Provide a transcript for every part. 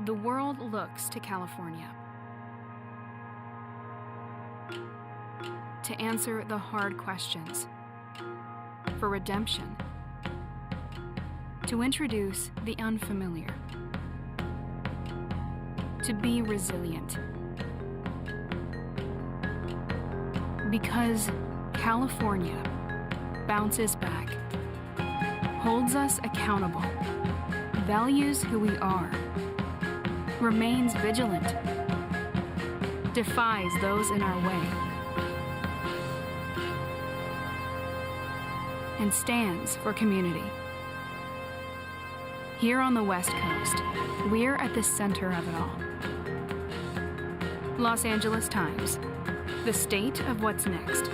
The world looks to California to answer the hard questions, for redemption, to introduce the unfamiliar, to be resilient. Because California bounces back, holds us accountable, values who we are, remains vigilant, defies those in our way, and stands for community. Here on the West Coast, we're at the center of it all. Los Angeles Times, the state of what's next.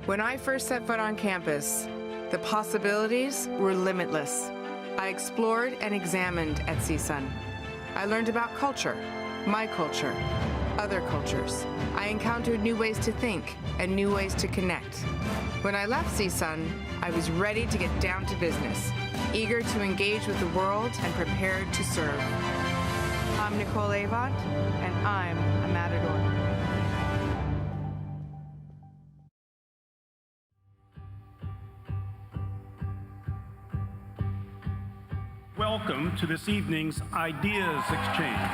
When I first set foot on campus, The possibilities were limitless. I explored and examined at CSUN. I learned about culture, my culture, other cultures. I encountered new ways to think and new ways to connect. When I left CSUN, I was ready to get down to business, eager to engage with the world and prepared to serve. I'm Nicole Avant, and I'm a Matador. Welcome to this evening's Ideas Exchange.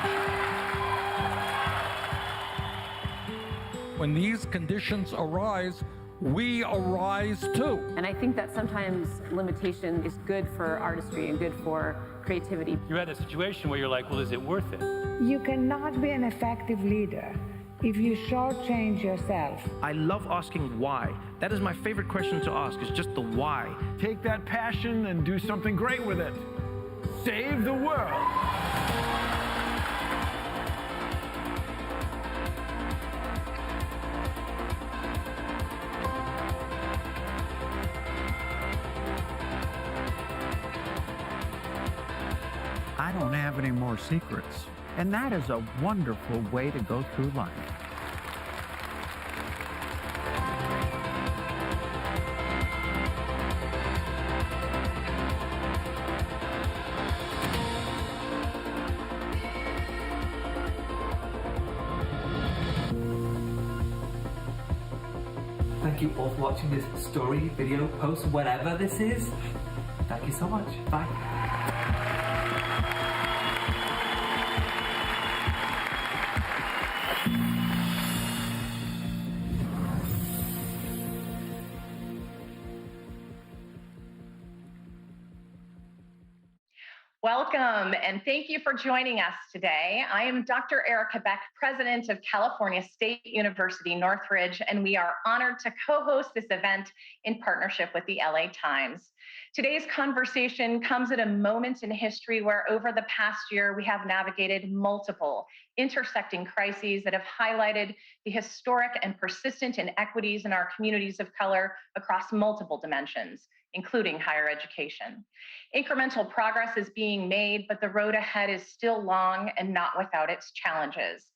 When these conditions arise, we arise too. And I think that sometimes limitation is good for artistry and good for creativity. You're at a situation where you're like, well, is it worth it? You cannot be an effective leader if you shortchange yourself. I love asking why. That is my favorite question to ask, is just the why. Take that passion and do something great with it. Save the world. I don't have any more secrets, and that is a wonderful way to go through life. Thank you all for watching this story, video, post, whatever this is. Thank you so much. Bye. Welcome, and thank you for joining us today. I am Dr. Erika Beck, president of California State University Northridge, and we are honored to co-host this event in partnership with the LA Times. Today's conversation comes at a moment in history where over the past year, we have navigated multiple intersecting crises that have highlighted the historic and persistent inequities in our communities of color across multiple dimensions, including higher education. Incremental progress is being made, but the road ahead is still long and not without its challenges.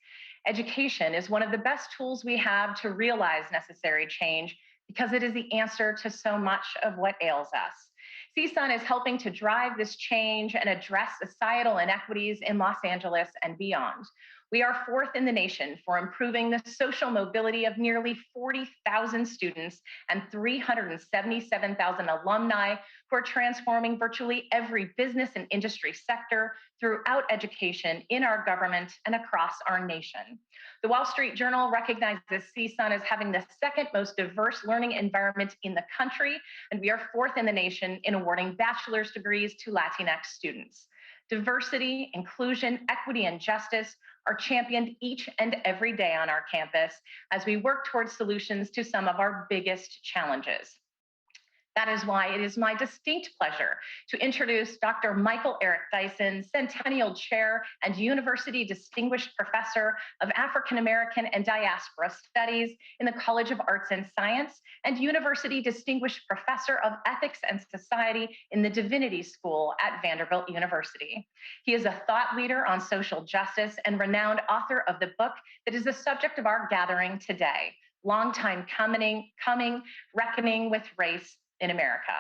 Education is one of the best tools we have to realize necessary change because it is the answer to so much of what ails us. CSUN is helping to drive this change and address societal inequities in Los Angeles and beyond. We are fourth in the nation for improving the social mobility of nearly 40,000 students and 377,000 alumni who are transforming virtually every business and industry sector throughout education in our government and across our nation. The Wall Street Journal recognizes CSUN as having the second most diverse learning environment in the country, and we are fourth in the nation in awarding bachelor's degrees to Latinx students. Diversity, inclusion, equity, and justice are championed each and every day on our campus as we work towards solutions to some of our biggest challenges. That is why it is my distinct pleasure to introduce Dr. Michael Eric Dyson, Centennial Chair and University Distinguished Professor of African American and Diaspora Studies in the College of Arts and Science and University Distinguished Professor of Ethics and Society in the Divinity School at Vanderbilt University. He is a thought leader on social justice and renowned author of the book that is the subject of our gathering today, Long Time Coming, Reckoning with Race in America.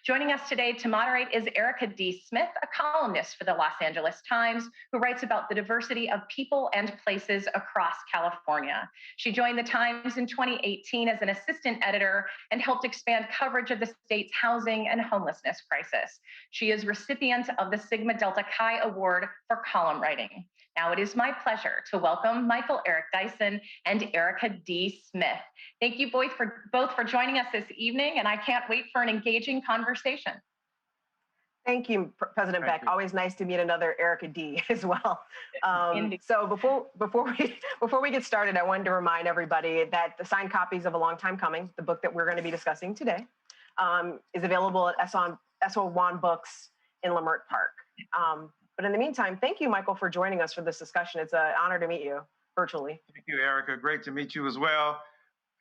Joining us today to moderate is Erika D. Smith, a columnist for the Los Angeles Times, who writes about the diversity of people and places across California. She joined the Times in 2018 as an assistant editor and helped expand coverage of the state's housing and homelessness crisis. She is recipient of the Sigma Delta Chi Award for column writing. Now it is my pleasure to welcome Michael Eric Dyson and Erika D. Smith. Thank you both for joining us this evening, and I can't wait for an engaging conversation. Thank you, President Beck. Always nice to meet another Erika D. as well. So before we get started, I wanted to remind everybody that the signed copies of A Long Time Coming, the book that we're going to be discussing today, is available at SO1 Books in Leimert Park. But in the meantime, thank you, Michael, for joining us for this discussion. It's an honor to meet you virtually. Thank you, Erika. Great to meet you as well.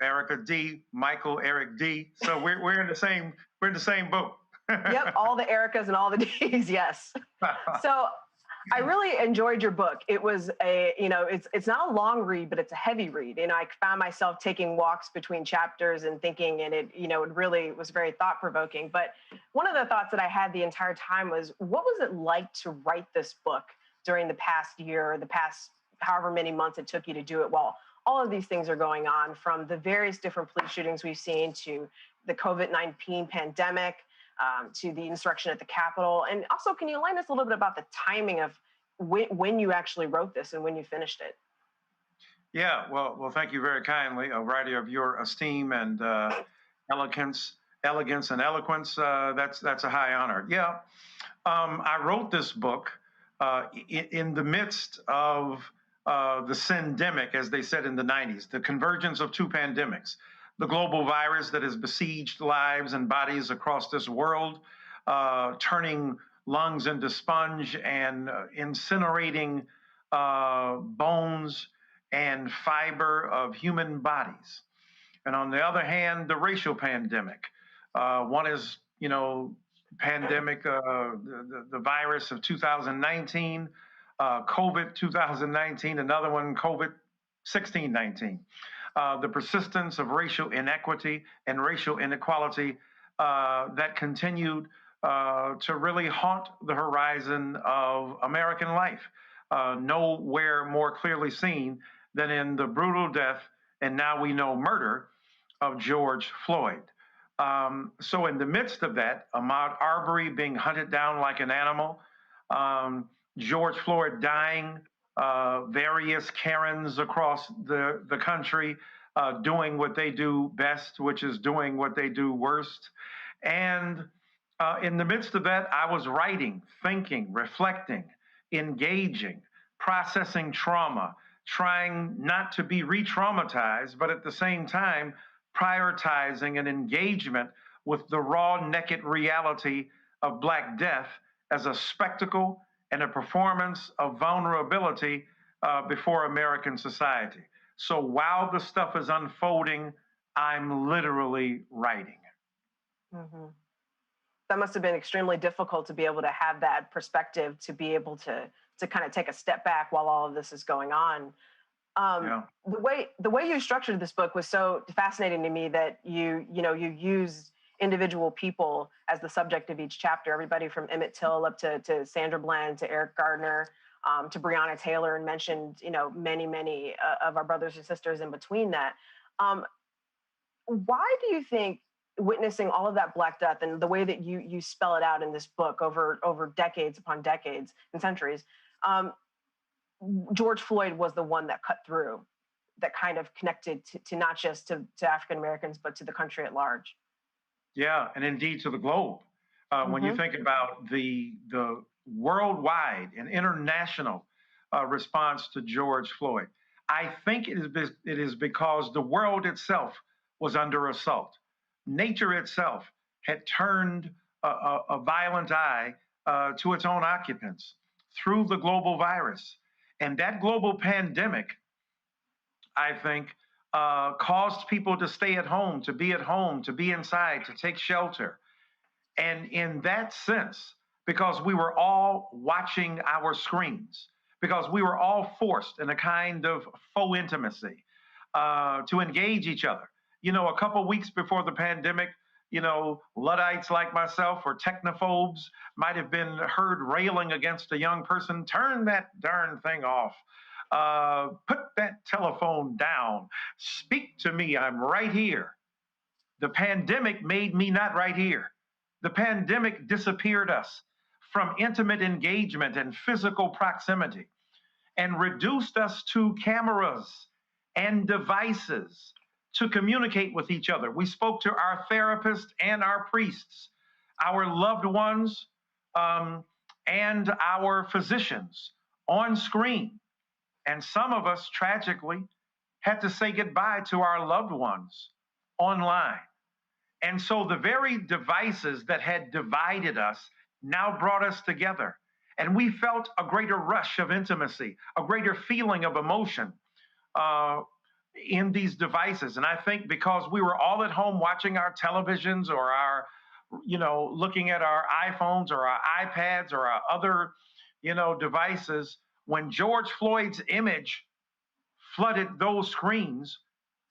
Erika D, Michael, Eric D. So we're in the same We're in the same boat. Yep, all the Erikas and all the Ds, yes. So I really enjoyed your book. It was it's not a long read, but it's a heavy read. I found myself taking walks between chapters and thinking, and it really was very thought-provoking. But one of the thoughts that I had the entire time was, what was it like to write this book during the past year, or the past however many months it took you to do it, while all of these things are going on, from the various different police shootings we've seen to the COVID-19 pandemic, to the insurrection at the Capitol. And also, can you enlighten us a little bit about the timing of when you actually wrote this and when you finished it? Yeah, well, thank you very kindly. A writer of your esteem and elegance and eloquence, that's a high honor. Yeah, I wrote this book in the midst of the syndemic, as they said in the 90s, the convergence of two pandemics. The global virus that has besieged lives and bodies across this world, turning lungs into sponge and incinerating bones and fiber of human bodies. And on the other hand, the racial pandemic. One is, pandemic, the virus of 2019, COVID 2019, another one, COVID 1619. The persistence of racial inequity and racial inequality that continued to really haunt the horizon of American life. Nowhere more clearly seen than in the brutal death, and now we know murder, of George Floyd. So in the midst of that, Ahmaud Arbery being hunted down like an animal, George Floyd dying, various Karens across the country doing what they do best, which is doing what they do worst. And in the midst of that, I was writing, thinking, reflecting, engaging, processing trauma, trying not to be re-traumatized, but at the same time, prioritizing an engagement with the raw, naked reality of Black death as a spectacle and a performance of vulnerability before American society. So while the stuff is unfolding, I'm literally writing. Mm-hmm. That must have been extremely difficult to be able to have that perspective, to be able to kind of take a step back while all of this is going on. The way you structured this book was so fascinating to me, that you use individual people as the subject of each chapter, everybody from Emmett Till up to Sandra Bland, to Eric Gardner, to Breonna Taylor, and mentioned, many of our brothers and sisters in between that. Why do you think, witnessing all of that Black death and the way that you spell it out in this book over decades upon decades and centuries, George Floyd was the one that cut through, that kind of connected to not just to African Americans, but to the country at large? Yeah, and indeed to the globe. When you think about the worldwide and international response to George Floyd, I think it is because the world itself was under assault. Nature itself had turned a violent eye to its own occupants through the global virus. And that global pandemic, I think, caused people to stay at home, to be inside, to take shelter. And in that sense, because we were all watching our screens, because we were all forced in a kind of faux intimacy to engage each other. A couple weeks before the pandemic, Luddites like myself or technophobes might have been heard railing against a young person, turn that darn thing off. Put that telephone down. Speak to me, I'm right here. The pandemic made me not right here. The pandemic disappeared us from intimate engagement and physical proximity and reduced us to cameras and devices to communicate with each other. We spoke to our therapists and our priests, our loved ones, and our physicians on screen. And some of us, tragically, had to say goodbye to our loved ones online. And so the very devices that had divided us now brought us together. And we felt a greater rush of intimacy, a greater feeling of emotion in these devices. And I think because we were all at home watching our televisions or our looking at our iPhones or our iPads or our other, devices, when George Floyd's image flooded those screens,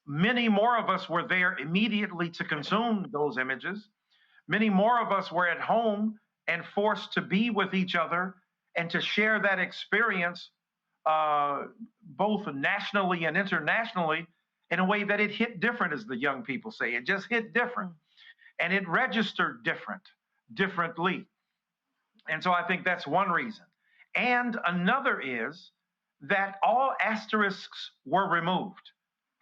many more of us were there immediately to consume those images. Many more of us were at home and forced to be with each other and to share that experience, both nationally and internationally, in a way that it hit different, as the young people say. It just hit different. And it registered differently. And so I think that's one reason. And another is that all asterisks were removed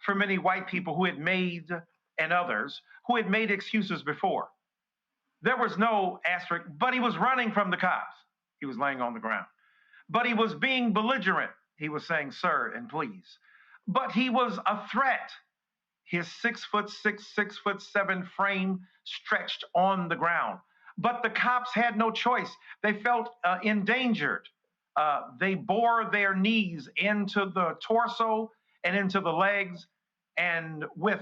for many white people who had made, and others, who had made excuses before. There was no asterisk, but he was running from the cops. He was laying on the ground. But he was being belligerent. He was saying, sir, and please. But he was a threat. His 6'6", 6'7" frame stretched on the ground. But the cops had no choice. They felt endangered. They bore their knees into the torso and into the legs, and with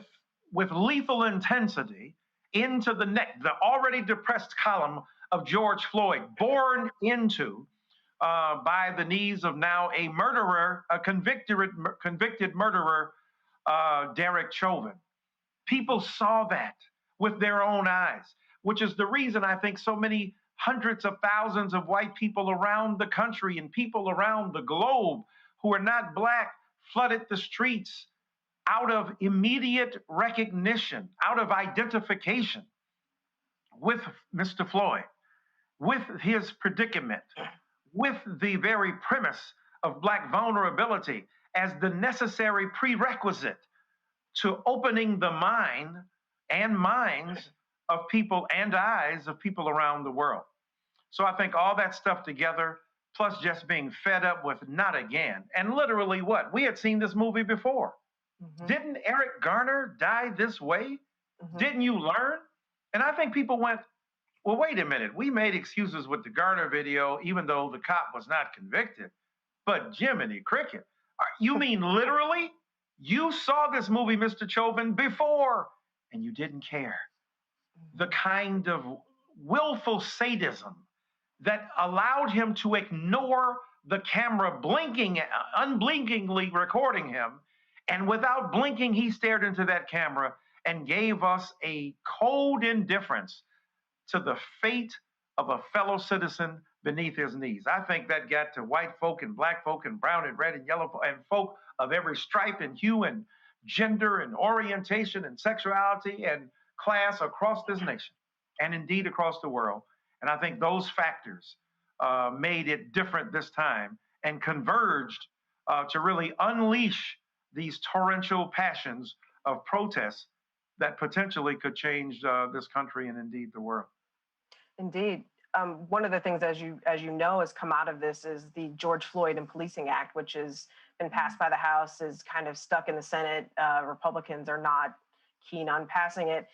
lethal intensity into the neck, the already depressed column of George Floyd, borne into by the knees of now a murderer, a convicted murderer, Derek Chauvin. People saw that with their own eyes, which is the reason I think so many hundreds of thousands of white people around the country and people around the globe who are not Black flooded the streets out of immediate recognition, out of identification with Mr. Floyd, with his predicament, with the very premise of Black vulnerability as the necessary prerequisite to opening the mind and minds of people and eyes of people around the world. So I think all that stuff together, plus just being fed up with not again, and literally what? We had seen this movie before. Mm-hmm. Didn't Eric Garner die this way? Mm-hmm. Didn't you learn? And I think people went, well, wait a minute. We made excuses with the Garner video, even though the cop was not convicted. But Jiminy Cricket, you mean literally? You saw this movie, Mr. Chauvin, before, and you didn't care. The kind of willful sadism that allowed him to ignore the camera blinking, unblinkingly recording him, and without blinking, he stared into that camera and gave us a cold indifference to the fate of a fellow citizen beneath his knees. I think that got to white folk and Black folk and brown and red and yellow folk and folk of every stripe and hue and gender and orientation and sexuality and class across this nation and indeed across the world. And I think those factors made it different this time and converged to really unleash these torrential passions of protests that potentially could change this country and indeed the world. Indeed. One of the things, as you know, has come out of this is the George Floyd and Policing Act, which has been passed by the House, is kind of stuck in the Senate. Republicans are not keen on passing it.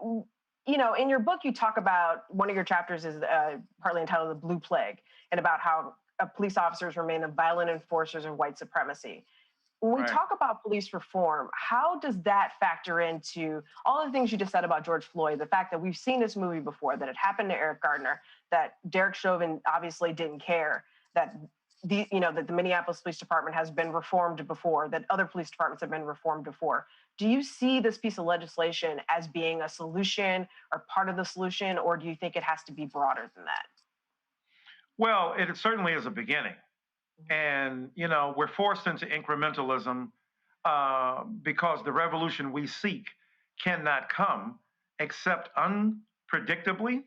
You know, in your book, you talk about, one of your chapters is partly entitled The Blue Plague, and about how police officers remain the violent enforcers of white supremacy. When we talk about police reform, how does that factor into all the things you just said about George Floyd, the fact that we've seen this movie before, that it happened to Eric Garner, that Derek Chauvin obviously didn't care, that the Minneapolis Police Department has been reformed before, that other police departments have been reformed before. Do you see this piece of legislation as being a solution or part of the solution, or do you think it has to be broader than that? Well, it certainly is a beginning. And, you know, we're forced into incrementalism because the revolution we seek cannot come except unpredictably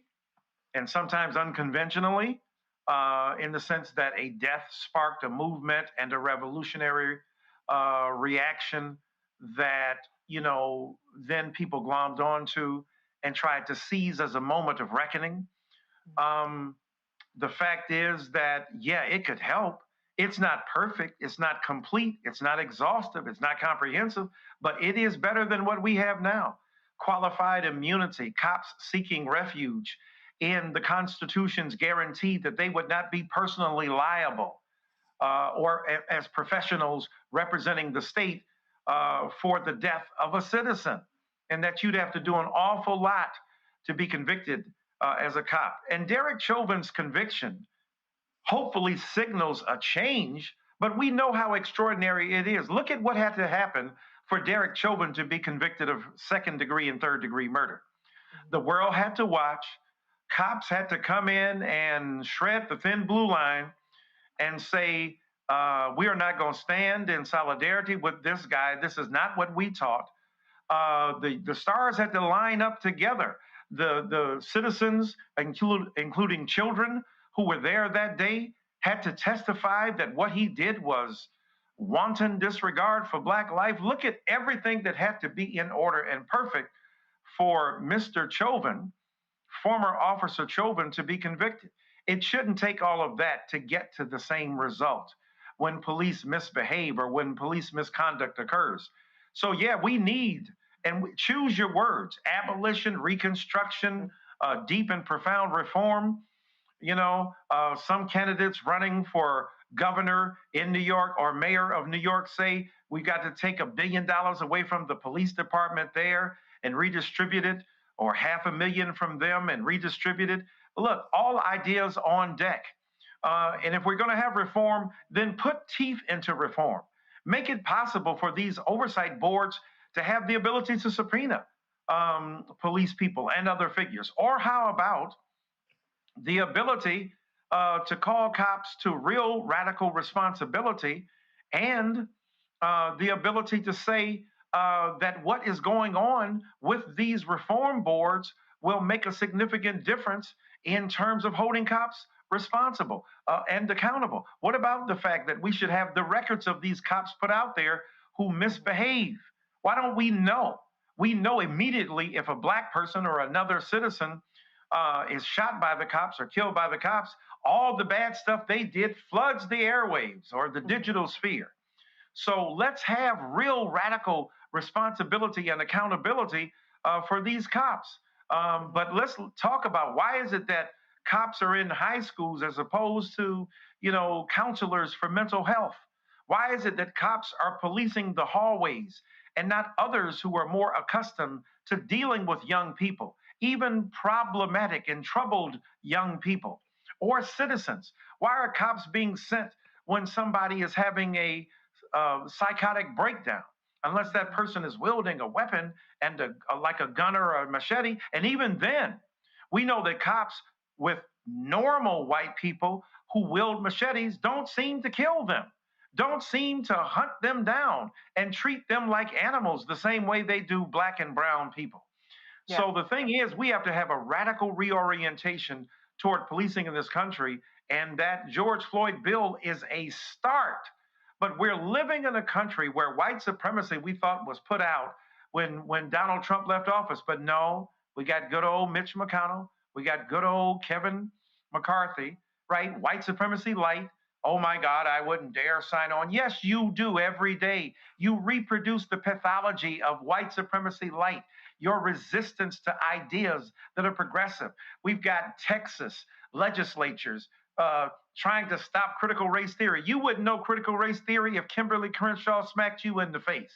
and sometimes unconventionally, in the sense that a death sparked a movement and a revolutionary reaction that, you know, then people glommed onto and tried to seize as a moment of reckoning. The fact is that, yeah, it could help. It's not perfect, it's not complete, it's not exhaustive, it's not comprehensive, but it is better than what we have now. Qualified immunity, cops seeking refuge in the Constitution's guarantee that they would not be personally liable or as professionals representing the state for the death of a citizen, and that you'd have to do an awful lot to be convicted as a cop. And Derek Chauvin's conviction hopefully signals a change, but we know how extraordinary it is. Look at what had to happen for Derek Chauvin to be convicted of second-degree and third-degree murder. The world had to watch. Cops had to come in and shred the thin blue line and say, we are not going to stand in solidarity with this guy. This is not what we taught. The stars had to line up together. The citizens, including children who were there that day, had to testify that what he did was wanton disregard for Black life. Look at everything that had to be in order and perfect for Mr. Chauvin, former Officer Chauvin, to be convicted. It shouldn't take all of that to get to the same result when police misbehave or when police misconduct occurs. So yeah, we need, and choose your words, abolition, reconstruction, deep and profound reform. You know, some candidates running for governor in New York or mayor of New York say we got to take $1 billion away from the police department there and redistribute it, or $500,000 from them and redistribute it. Look, all ideas on deck. And if we're going to have reform, then put teeth into reform. Make it possible for these oversight boards to have the ability to subpoena police people and other figures. Or how about the ability to call cops to real radical responsibility, and the ability to say that what is going on with these reform boards will make a significant difference in terms of holding cops responsible and accountable. What about the fact that we should have the records of these cops put out there who misbehave? Why don't we know? We know immediately if a Black person or another citizen is shot by the cops or killed by the cops, all the bad stuff they did floods the airwaves or the digital sphere. So let's have real radical responsibility and accountability for these cops. But let's talk about, why is it that cops are in high schools as opposed to, you know, counselors for mental health? Why is it that cops are policing the hallways and not others who are more accustomed to dealing with young people, even problematic and troubled young people or citizens? Why are cops being sent when somebody is having a psychotic breakdown, unless that person is wielding a weapon and like a gun or a machete? And even then, we know that cops with normal white people who wield machetes don't seem to kill them, don't seem to hunt them down and treat them like animals the same way they do Black and brown people. Yeah. So the thing is, we have to have a radical reorientation toward policing in this country, and that George Floyd bill is a start. But we're living in a country where white supremacy, we thought, was put out when Donald Trump left office. But no, we got good old Mitch McConnell. We got good old Kevin McCarthy, right? White supremacy light. Oh my God, I wouldn't dare sign on. Yes, you do every day. You reproduce the pathology of white supremacy light, your resistance to ideas that are progressive. We've got Texas legislatures trying to stop critical race theory. You wouldn't know critical race theory if Kimberly Crenshaw smacked you in the face.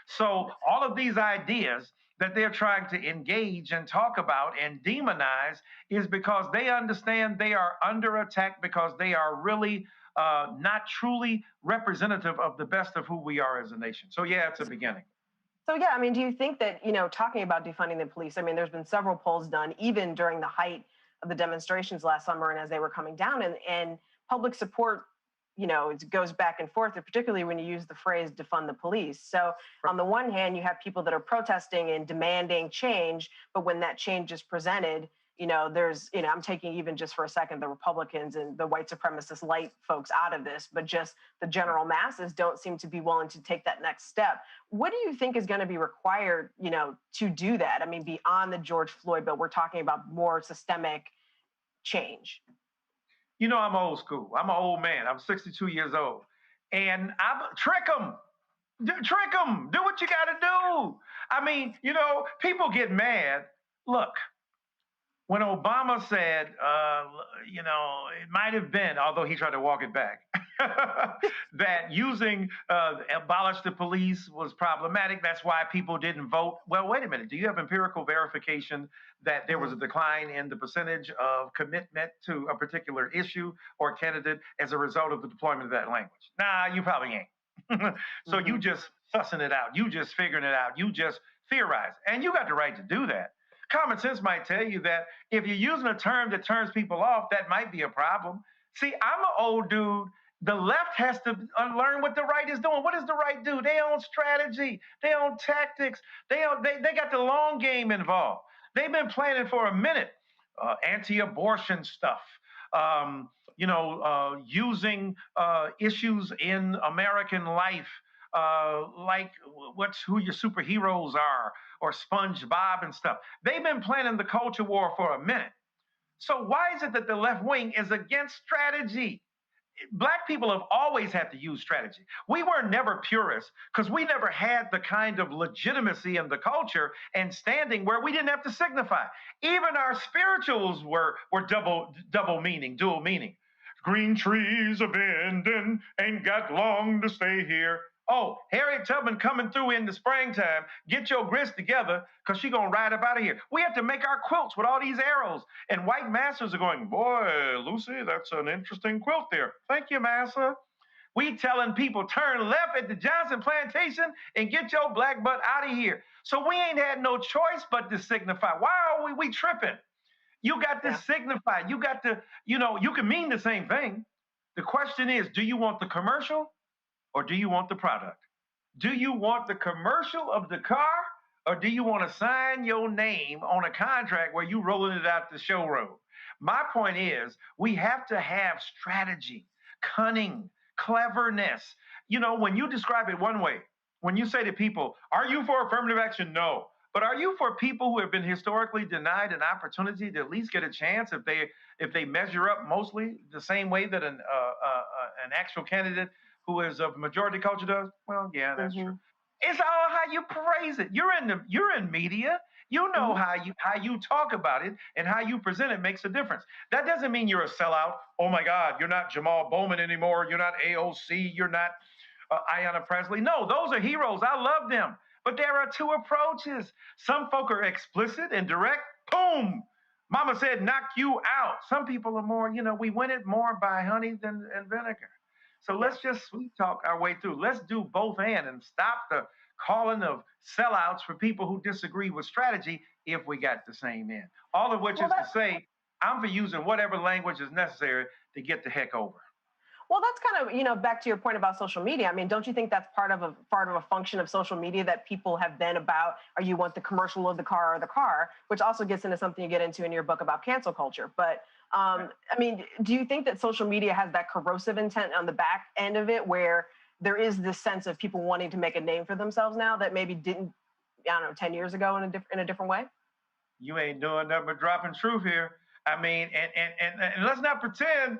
So all of these ideas that they're trying to engage and talk about and demonize is because they understand they are under attack, because they are really not truly representative of the best of who we are as a nation. So yeah, it's a beginning. So yeah, I mean, do you think that, you know, talking about defunding the police, I mean, there's been several polls done even during the height of the demonstrations last summer and as they were coming down, and public support, you know, it goes back and forth, and particularly when you use the phrase defund the police. So on the one hand, you have people that are protesting and demanding change, but when that change is presented, you know, there's, you know, I'm taking even just for a second the Republicans and the white supremacist light folks out of this, but just the general masses don't seem to be willing to take that next step. What do you think is going to be required, you know, to do that? I mean, beyond the George Floyd bill, we're talking about more systemic change. You know, I'm old school. I'm an old man. I'm 62 years old. And trick them. Trick them. Do what you got to do. I mean, you know, people get mad. Look, when Obama said, you know, it might have been, although he tried to walk it back, that using abolish the police was problematic. That's why people didn't vote. Well, wait a minute. Do you have empirical verification that there was a decline in the percentage of commitment to a particular issue or candidate as a result of the deployment of that language? Nah, you probably ain't. So you just sussing it out. You just figuring it out. You just theorize. And you got the right to do that. Common sense might tell you that if you're using a term that turns people off, that might be a problem. See, I'm an old dude. The left has to learn what the right is doing. What does the right do? They own strategy. They own tactics. They got the long game involved. They've been planning for a minute. Anti-abortion stuff. Using issues in American life, like who your superheroes are, or SpongeBob and stuff. They've been planning the culture war for a minute. So why is it that the left wing is against strategy? Black people have always had to use strategy. We were never purists because we never had the kind of legitimacy in the culture and standing where we didn't have to signify. Even our spirituals were double meaning, dual meaning. Green trees are bending, ain't got long to stay here. Oh, Harriet Tubman coming through in the springtime. Get your grist together, because she's going to ride up out of here. We have to make our quilts with all these arrows. And white masters are going, boy, Lucy, that's an interesting quilt there. Thank you, massa. We telling people, turn left at the Johnson plantation and get your black butt out of here. So we ain't had no choice but to signify. Why are we tripping? You got to signify. You got to, you can mean the same thing. The question is, do you want the commercial? Or do you want the product? Do you want the commercial of the car, or do you want to sign your name on a contract where you rolling it out the showroom? My point is, we have to have strategy, cunning, cleverness. When you describe it one way, when you say to people, are you for affirmative action? No. But are you for people who have been historically denied an opportunity to at least get a chance if they measure up mostly the same way that an actual candidate who is of majority culture does? Well, yeah, that's true. It's all how you praise it. You're in media. You know how you talk about it and how you present it makes a difference. That doesn't mean you're a sellout. Oh my God, you're not Jamal Bowman anymore. You're not AOC. You're not Ayanna Pressley. No, those are heroes. I love them. But there are two approaches. Some folk are explicit and direct. Boom. Mama said, knock you out. Some people are more, we win it more by honey and vinegar. So let's just sweet talk our way through. Let's do both and stop the calling of sellouts for people who disagree with strategy if we got the same end. All of which is to say, I'm for using whatever language is necessary to get the heck over. Well, that's kind of, back to your point about social media. I mean, don't you think that's part of a function of social media that people have been about, or you want the commercial of the car or the car, which also gets into something you get into in your book about cancel culture. But I mean, do you think that social media has that corrosive intent on the back end of it, where there is this sense of people wanting to make a name for themselves now that maybe didn't, 10 years ago in a different way? You ain't doing nothing but dropping truth here. I mean, and let's not pretend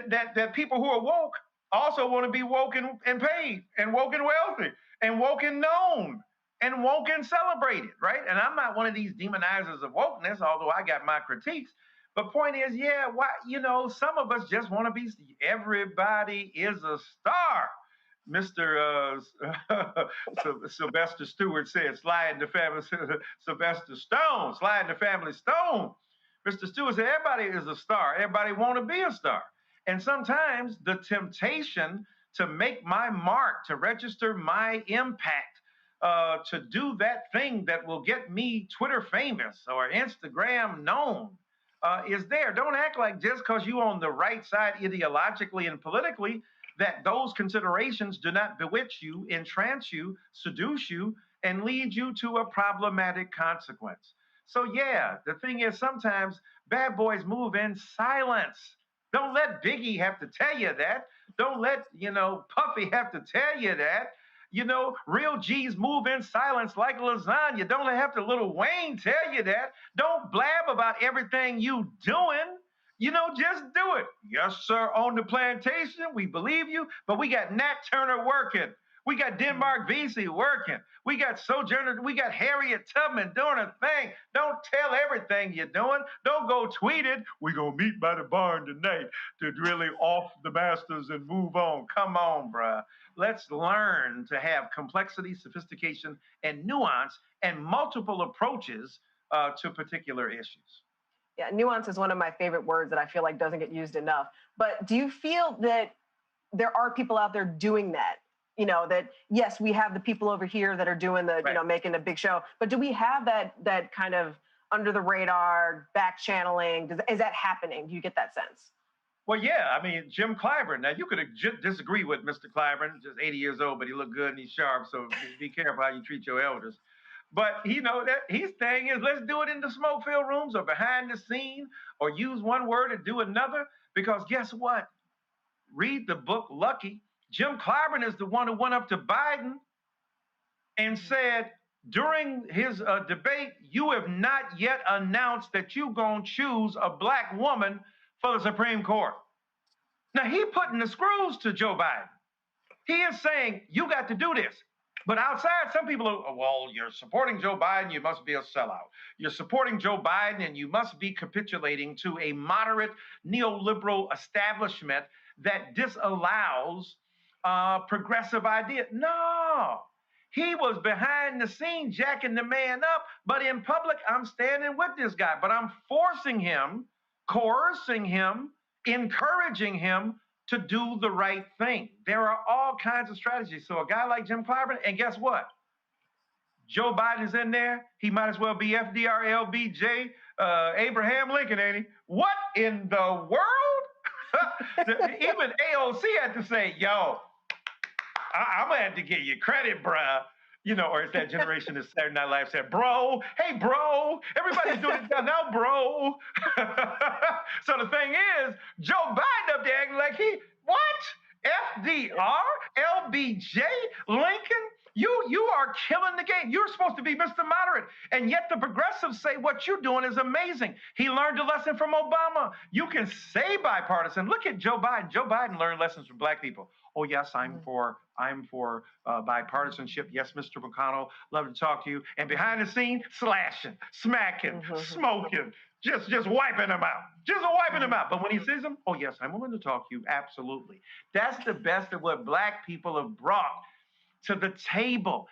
that people who are woke also want to be woke and paid, and woke and wealthy, and woke and known, and woke and celebrated, right? And I'm not one of these demonizers of wokeness, although I got my critiques. But point is, why, some of us just want to be, everybody is a star. Mr. Sylvester Stewart said, slide in the family, Sylvester Stone, slide in the family stone. Mr. Stewart said, everybody is a star. Everybody want to be a star. And sometimes the temptation to make my mark, to register my impact, to do that thing that will get me Twitter famous or Instagram known, is there. Don't act like just because you're on the right side ideologically and politically that those considerations do not bewitch you, entrance you, seduce you, and lead you to a problematic consequence. So the thing is, sometimes bad boys move in silence. Don't let Biggie have to tell you that. Don't let, Puffy have to tell you that. Real G's move in silence like lasagna. Don't have to Lil Wayne tell you that. Don't blab about everything you doing. Just do it. Yes, sir, on the plantation, we believe you, but we got Nat Turner working. We got Denmark Vesey working. We got Sojourner, we got Harriet Tubman doing a thing. Don't tell everything you're doing. Don't go tweet it. We're going to meet by the barn tonight to really off the masters and move on. Come on, bruh. Let's learn to have complexity, sophistication, and nuance and multiple approaches to particular issues. Yeah, nuance is one of my favorite words that I feel like doesn't get used enough. But do you feel that there are people out there doing that? You know, that yes, we have the people over here that are doing the, you know, making a big show, but do we have that kind of under the radar back channeling? Is that happening? Do you get that sense? Well, yeah, I mean, Jim Clyburn. Now, you could disagree with Mr. Clyburn, just 80 years old, but he looked good and he's sharp, so be careful how you treat your elders. But you know that his thing is, let's do it in the smoke-filled rooms or behind the scene or use one word and do another, because guess what? Read the book Lucky. Jim Clyburn is the one who went up to Biden and said during his debate, you have not yet announced that you're going to choose a black woman for the Supreme Court. Now, he putting the screws to Joe Biden. He is saying, you got to do this. But outside, some people are, well, you're supporting Joe Biden, you must be a sellout. You're supporting Joe Biden, and you must be capitulating to a moderate neoliberal establishment that disallows progressive ideas. No, he was behind the scenes jacking the man up, but in public, I'm standing with this guy, but I'm forcing him, coercing him, encouraging him to do the right thing. There are all kinds of strategies. So a guy like Jim Clyburn, and guess what? Joe Biden is in there. He might as well be FDR, LBJ, Abraham Lincoln, ain't he? What in the world? Even AOC had to say, yo, I'm going to have to give you credit, bruh. You know, or it's that generation that Saturday Night Live said, bro, hey, bro, everybody's doing it now, bro. So the thing is, Joe Biden up there acting like what? FDR, LBJ, Lincoln? You are killing the game. You're supposed to be Mr. Moderate. And yet the progressives say what you're doing is amazing. He learned a lesson from Obama. You can say bipartisan. Look at Joe Biden. Joe Biden learned lessons from black people. Oh, yes, I'm for bipartisanship. Yes, Mr. McConnell, love to talk to you. And behind the scene, slashing, smacking, smoking, just wiping them out. Just wiping them out. But when he sees them, oh, yes, I'm willing to talk to you. Absolutely. That's the best of what black people have brought to the table,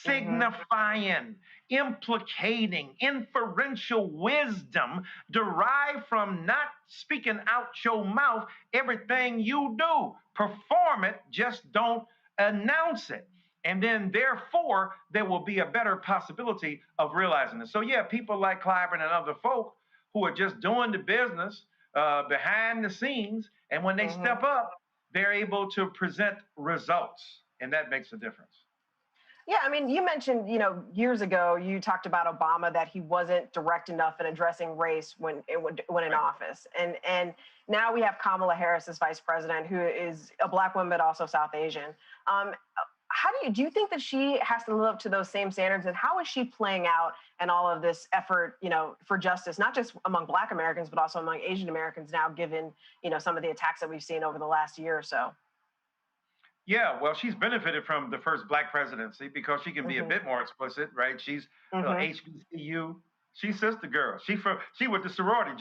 signifying, implicating, inferential wisdom derived from not speaking out your mouth everything you do. Perform it, just don't announce it. And then, therefore, there will be a better possibility of realizing it. So, yeah, people like Clyburn and other folk who are just doing the business behind the scenes, and when they step up, they're able to present results. And that makes a difference. Yeah, I mean, you mentioned, you know, years ago, you talked about Obama, that he wasn't direct enough in addressing race when in office. And now we have Kamala Harris as vice president, who is a black woman, but also South Asian. How do you think that she has to live up to those same standards? And how is she playing out in all of this effort, you know, for justice, not just among black Americans, but also among Asian Americans now, given, you know, some of the attacks that we've seen over the last year or so? Yeah, well, she's benefited from the first black presidency because she can be a bit more explicit, right? She's HBCU. She's sister girl. She with the sorority.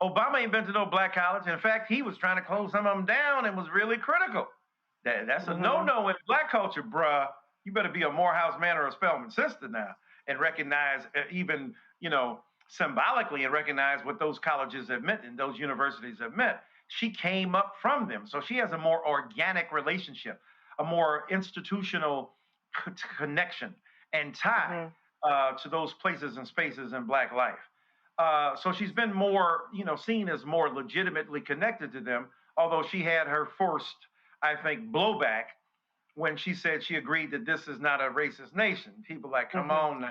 Obama invented no black college. In fact, he was trying to close some of them down and was really critical. That's a no-no in black culture, bruh. You better be a Morehouse man or a Spelman sister now and recognize even, you know, symbolically and recognize what those colleges have meant and those universities have meant. She came up from them. So she has a more organic relationship, a more institutional connection and tie to those places and spaces in black life. So she's been more, you know, seen as more legitimately connected to them, although she had her first, I think, blowback when she said she agreed that this is not a racist nation. People like, come on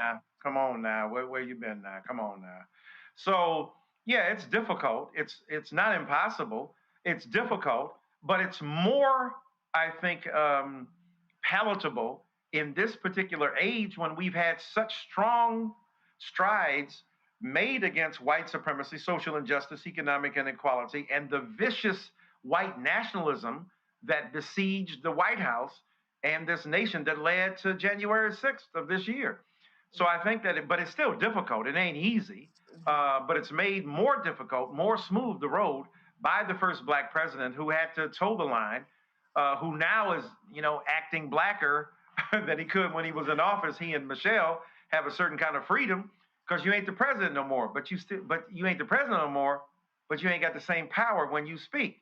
now, where you been now? Come on now. So, yeah, it's difficult. It's not impossible. It's difficult, but it's more, I think, palatable in this particular age when we've had such strong strides made against white supremacy, social injustice, economic inequality, and the vicious white nationalism that besieged the White House and this nation that led to January 6th of this year. So I think that, but it's still difficult. It ain't easy, but it's made more difficult, more smooth the road by the first black president who had to toe the line, who now is, acting blacker than he could when he was in office. He and Michelle have a certain kind of freedom because you ain't the president no more, but you ain't the president no more, but you ain't got the same power when you speak.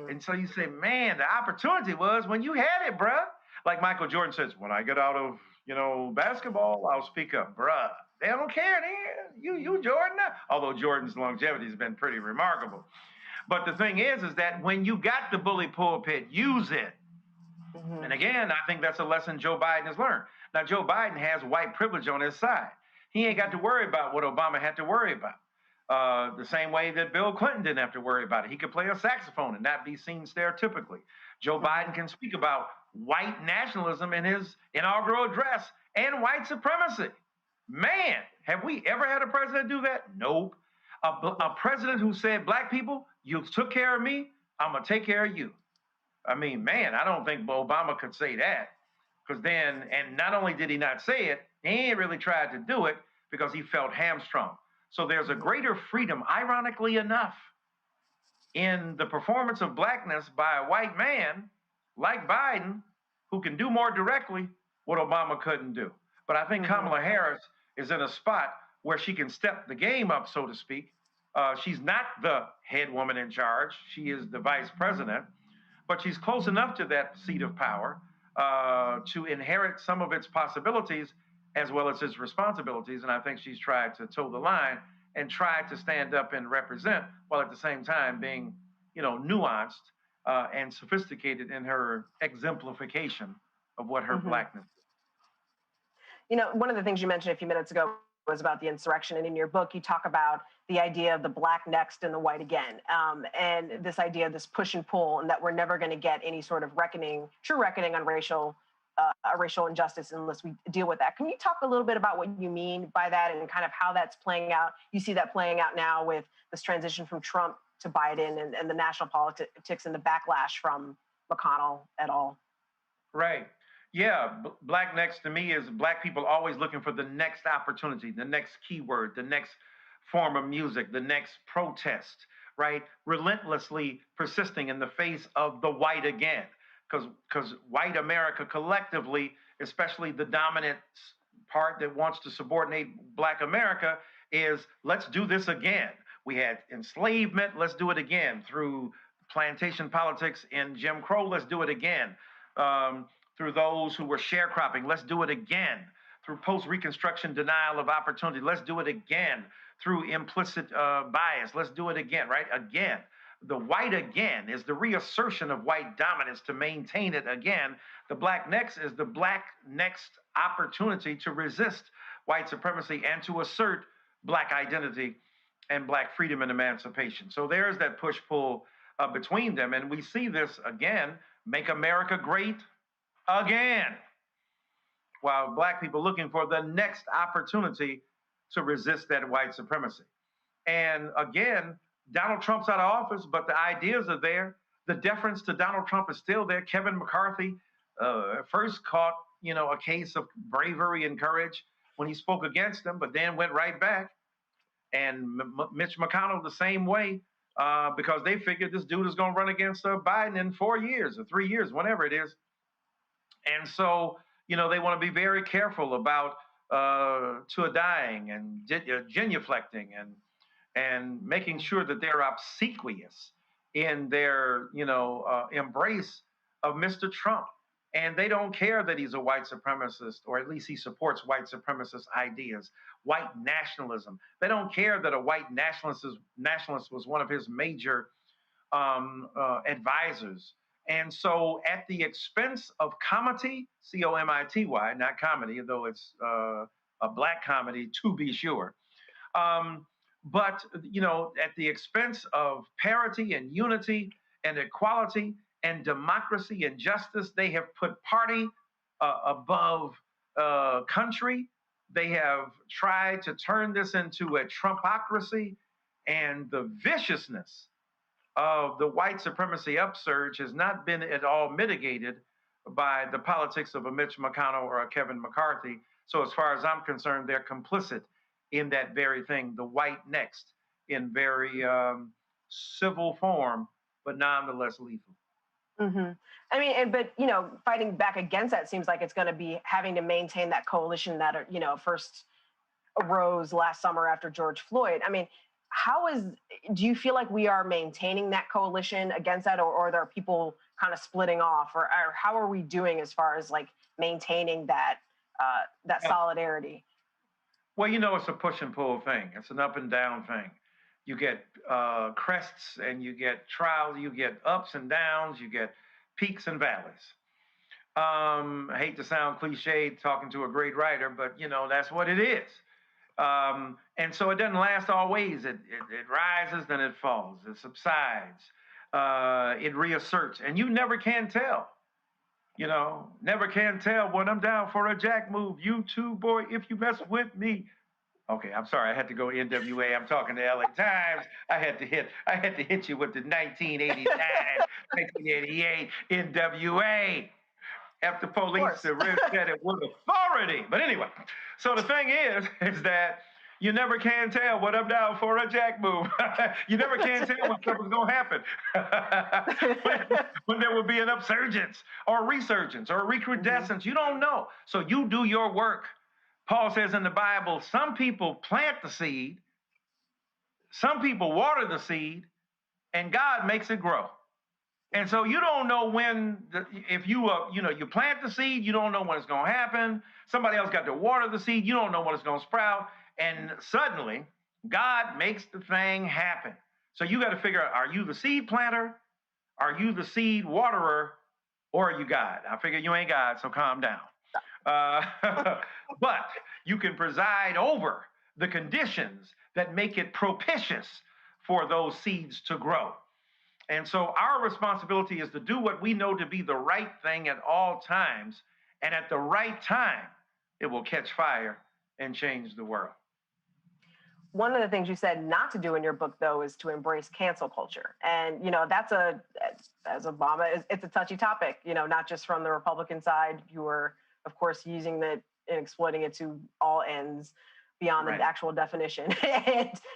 And so you say, man, the opportunity was when you had it, bruh. Like Michael Jordan says, when I get out of, basketball, I'll speak up, bruh. They don't care, you Jordan. Although Jordan's longevity has been pretty remarkable. But the thing is that when you got the bully pulpit, use it. And again, I think that's a lesson Joe Biden has learned. Now, Joe Biden has white privilege on his side. He ain't got to worry about what Obama had to worry about. The same way that Bill Clinton didn't have to worry about it. He could play a saxophone and not be seen stereotypically. Joe Biden can speak about white nationalism in his inaugural address and white supremacy. Man, have we ever had a president do that? Nope. A president who said, black people, you took care of me, I'm going to take care of you. I mean, man, I don't think Obama could say that. Because then, and not only did he not say it, he ain't really tried to do it because he felt hamstrung. So there's a greater freedom, ironically enough, in the performance of blackness by a white man like Biden, who can do more directly what Obama couldn't do. But I think Kamala Harris is in a spot where she can step the game up, so to speak. She's not the head woman in charge. She is the vice president, but she's close enough to that seat of power to inherit some of its possibilities as well as its responsibilities. And I think she's tried to toe the line and tried to stand up and represent while at the same time being, nuanced and sophisticated in her exemplification of what her blackness is. One of the things you mentioned a few minutes ago was about the insurrection. And in your book, you talk about the idea of the black next and the white again. And this idea of this push and pull, and that we're never going to get any sort of true reckoning on racial injustice unless we deal with that. Can you talk a little bit about what you mean by that and kind of how that's playing out? You see that playing out now with this transition from Trump to Biden and the national politics and the backlash from McConnell et al. Right. Yeah. Black next to me is black people always looking for the next opportunity, the next keyword, the next form of music, the next protest, right? Relentlessly persisting in the face of the white again. Because white America collectively, especially the dominant part that wants to subordinate black America, is let's do this again. We had enslavement, let's do it again. Through plantation politics and Jim Crow, let's do it again. Through those who were sharecropping, let's do it again. Through post-Reconstruction denial of opportunity, let's do it again. Through implicit bias, let's do it again, right? Again. The white again is the reassertion of white dominance to maintain it again. The black next is the black next opportunity to resist white supremacy and to assert black identity and black freedom and emancipation. So there's that push-pull between them. And we see this again, make America great again, while black people looking for the next opportunity to resist that white supremacy. And again, Donald Trump's out of office, but the ideas are there. The deference to Donald Trump is still there. Kevin McCarthy first caught, a case of bravery and courage when he spoke against them, but then went right back. And Mitch McConnell the same way, because they figured this dude is going to run against Biden in 4 years or 3 years, whenever it is. And so, they want to be very careful about to-a-dying and genuflecting and making sure that they're obsequious in their, embrace of Mr. Trump. And they don't care that he's a white supremacist, or at least he supports white supremacist ideas, white nationalism. They don't care that a white nationalist was one of his major advisors. And so at the expense of comity, C-O-M-I-T-Y, not comedy, though it's a black comedy to be sure, but, at the expense of parity and unity and equality and democracy and justice, they have put party above country. They have tried to turn this into a Trumpocracy, and the viciousness of the white supremacy upsurge has not been at all mitigated by the politics of a Mitch McConnell or a Kevin McCarthy. So as far as I'm concerned, they're complicit in that very thing, the white next, in very civil form, but nonetheless lethal. Mm-hmm. I mean, but, you know, fighting back against that seems like it's going to be having to maintain that coalition that, you know, first arose last summer after George Floyd. I mean, do you feel like we are maintaining that coalition against that, or there are people kind of splitting off, or how are we doing as far as like maintaining that solidarity? Well, you know, it's a push and pull thing. It's an up and down thing. You get crests and you get trials, you get ups and downs, you get peaks and valleys. I hate to sound cliched talking to a great writer, but you know, that's what it is. And so it doesn't last always. It rises, then it falls, it subsides, it reasserts, and you never can tell. You know, never can tell when I'm down for a jack move. You too, boy, if you mess with me. Okay, I'm sorry, I had to go NWA. I'm talking to LA Times. I had to hit you with the 1989, 1988 NWA. After police said it with authority. But anyway, so the thing is that you never can tell what I'm down for a jack move. You never can tell when something's going to happen. when there will be an upsurgence or a resurgence or a recrudescence. You don't know. So you do your work. Paul says in the Bible, some people plant the seed, some people water the seed, and God makes it grow. And so you don't know when, if you plant the seed, you don't know when it's going to happen. Somebody else got to water the seed. You don't know when it's going to sprout. And suddenly, God makes the thing happen. So you got to figure out, are you the seed planter? Are you the seed waterer? Or are you God? I figure you ain't God, so calm down. But you can preside over the conditions that make it propitious for those seeds to grow. And so our responsibility is to do what we know to be the right thing at all times. And at the right time, it will catch fire and change the world. One of the things you said not to do in your book, though, is to embrace cancel culture. And, you know, as Obama, it's a touchy topic, you know, not just from the Republican side. You were, of course, using it and exploiting it to all ends beyond the actual definition.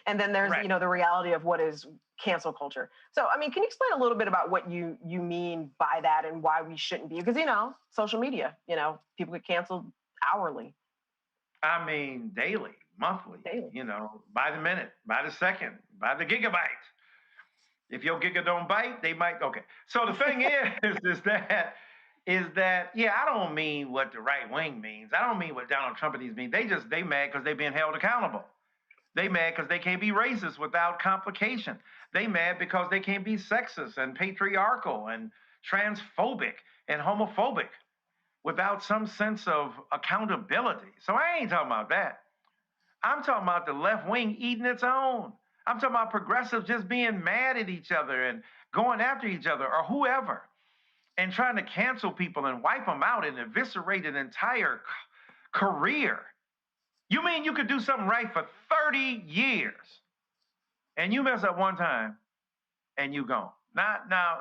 and then there's, you know, the reality of what is cancel culture. So, I mean, can you explain a little bit about what you mean by that and why we shouldn't be? Because, you know, social media, you know, people get canceled hourly. I mean, daily, monthly, you know, by the minute, by the second, by the gigabyte. If your giga don't bite, they might. Okay. So the thing is that, yeah, I don't mean what the right wing means. I don't mean what Donald Trump and these mean. They mad because they're being held accountable. They mad because they can't be racist without complication. They mad because they can't be sexist and patriarchal and transphobic and homophobic without some sense of accountability. So I ain't talking about that. I'm talking about the left wing eating its own. I'm talking about progressives just being mad at each other and going after each other or whoever and trying to cancel people and wipe them out and eviscerate an entire career. You mean you could do something right for 30 years and you mess up one time and you gone? Now,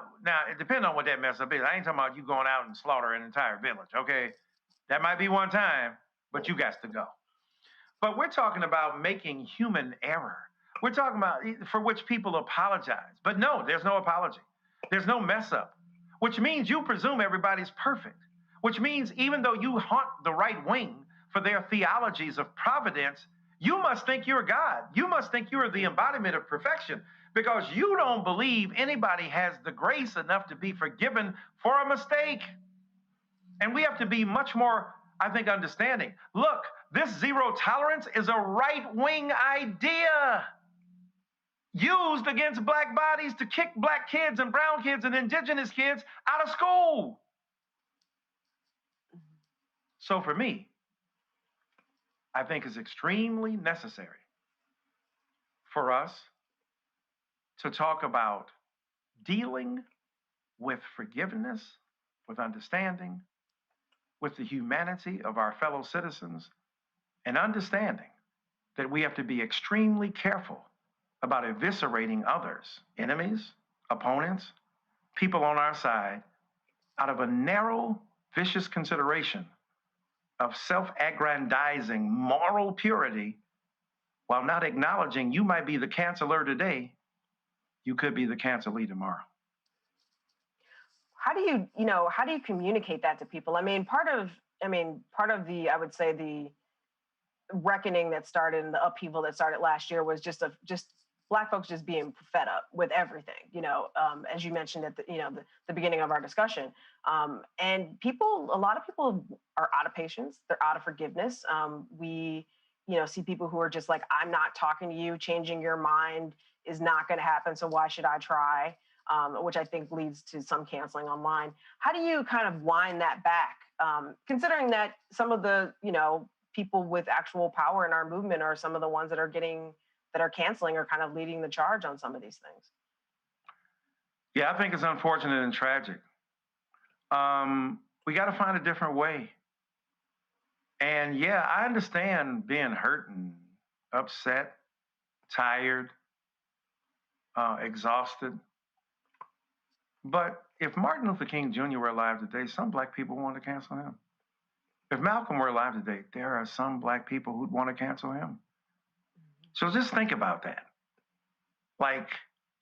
it depends on what that mess up is. I ain't talking about you going out and slaughter an entire village, okay? That might be one time, but you got to go. But we're talking about making human error. We're talking about for which people apologize. But no, there's no apology. There's no mess up, which means you presume everybody's perfect, which means even though you haunt the right wing for their theologies of providence, you must think you're God. You must think you're the embodiment of perfection because you don't believe anybody has the grace enough to be forgiven for a mistake. And we have to be much more, I think, understanding. Look, this zero tolerance is a right-wing idea used against black bodies to kick black kids and brown kids and indigenous kids out of school. So for me, I think it's extremely necessary for us to talk about dealing with forgiveness, with understanding, with the humanity of our fellow citizens, and understanding that we have to be extremely careful about eviscerating others, enemies, opponents, people on our side, out of a narrow, vicious consideration of self-aggrandizing moral purity while not acknowledging you might be the canceler today, you could be the cancelee tomorrow. How do you communicate that to people? I mean, part of the, I would say, the reckoning that started and the upheaval that started last year was just Black folks just being fed up with everything, as you mentioned at the beginning of our discussion. And a lot of people are out of patience. They're out of forgiveness. We see people who are just like, I'm not talking to you. Changing your mind is not going to happen. So why should I try? Which I think leads to some canceling online. How do you kind of wind that back? Considering that some of the, people with actual power in our movement are some of the ones that are canceling or kind of leading the charge on some of these things. Yeah, I think it's unfortunate and tragic. We got to find a different way. And yeah, I understand being hurt and upset, tired, exhausted. But if Martin Luther King Jr. were alive today, some Black people want to cancel him. If Malcolm were alive today, there are some Black people who'd want to cancel him. So just think about that. Like,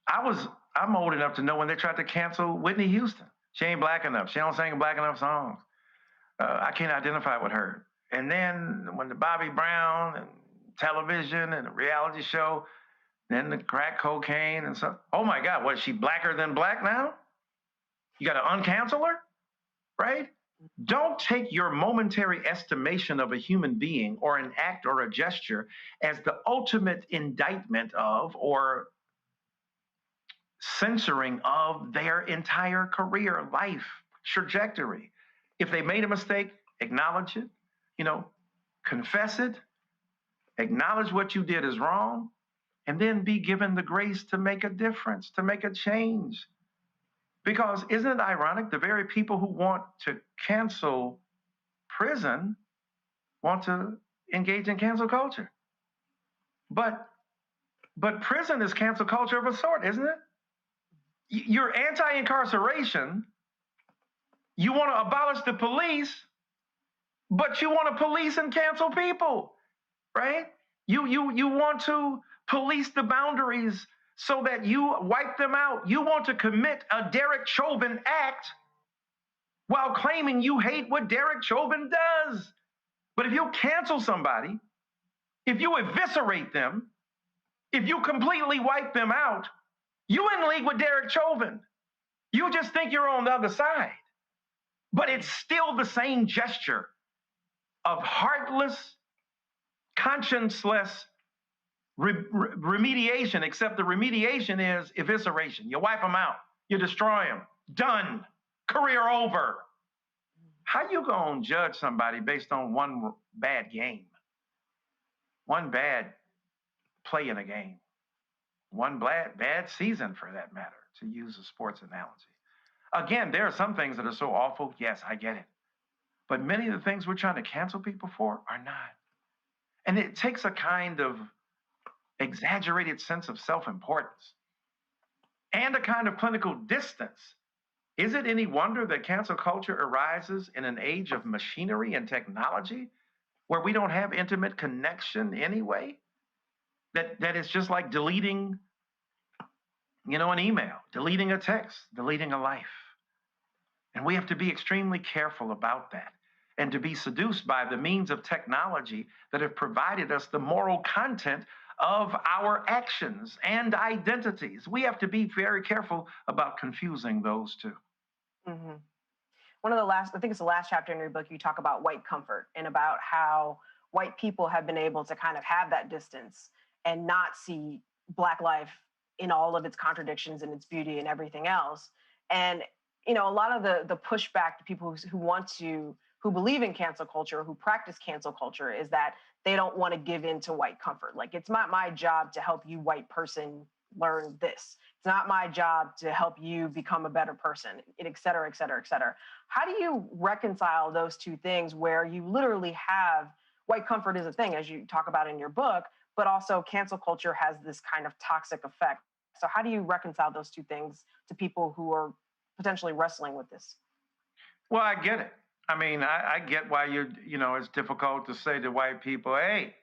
I'm old enough to know when they tried to cancel Whitney Houston. She ain't Black enough. She don't sing Black enough songs. I can't identify with her. And then when the Bobby Brown and television and the reality show, then the crack cocaine and stuff. Oh my God, what, is she blacker than Black now? You got to uncancel her, right? Don't take your momentary estimation of a human being or an act or a gesture as the ultimate indictment of or censoring of their entire career, life, trajectory. If they made a mistake, acknowledge it, confess it, acknowledge what you did is wrong, and then be given the grace to make a difference, to make a change. Because isn't it ironic? The very people who want to cancel prison want to engage in cancel culture. But prison is cancel culture of a sort, isn't it? You're anti-incarceration. You want to abolish the police, but you want to police and cancel people, right? You want to police the boundaries so that you wipe them out. You want to commit a Derek Chauvin act while claiming you hate what Derek Chauvin does. But if you cancel somebody, if you eviscerate them, if you completely wipe them out, you in league with Derek Chauvin. You just think you're on the other side. But it's still the same gesture of heartless, conscienceless remediation, except the remediation is evisceration. You wipe them out. You destroy them. Done. Career over. How you gonna judge somebody based on one bad game? One bad play in a game? One bad season, for that matter, to use a sports analogy. Again, there are some things that are so awful. Yes, I get it. But many of the things we're trying to cancel people for are not. And it takes a kind of exaggerated sense of self-importance and a kind of clinical distance. Is it any wonder that cancel culture arises in an age of machinery and technology where we don't have intimate connection anyway? That it's just like deleting, an email, deleting a text, deleting a life. And we have to be extremely careful about that and to be seduced by the means of technology that have provided us the moral content of our actions and identities. We have to be very careful about confusing those two. Mm-hmm. I think it's the last chapter in your book, you talk about white comfort and about how white people have been able to kind of have that distance and not see Black life in all of its contradictions and its beauty and everything else. And, a lot of the pushback to people who believe in cancel culture, who practice cancel culture, is that they don't want to give in to white comfort. Like, it's not my job to help you, white person, learn this. It's not my job to help you become a better person, et cetera, et cetera, et cetera. How do you reconcile those two things where you literally have white comfort is a thing, as you talk about in your book, but also cancel culture has this kind of toxic effect? So how do you reconcile those two things to people who are potentially wrestling with this? Well, I get it. I mean, I get why it's difficult to say to white people, hey,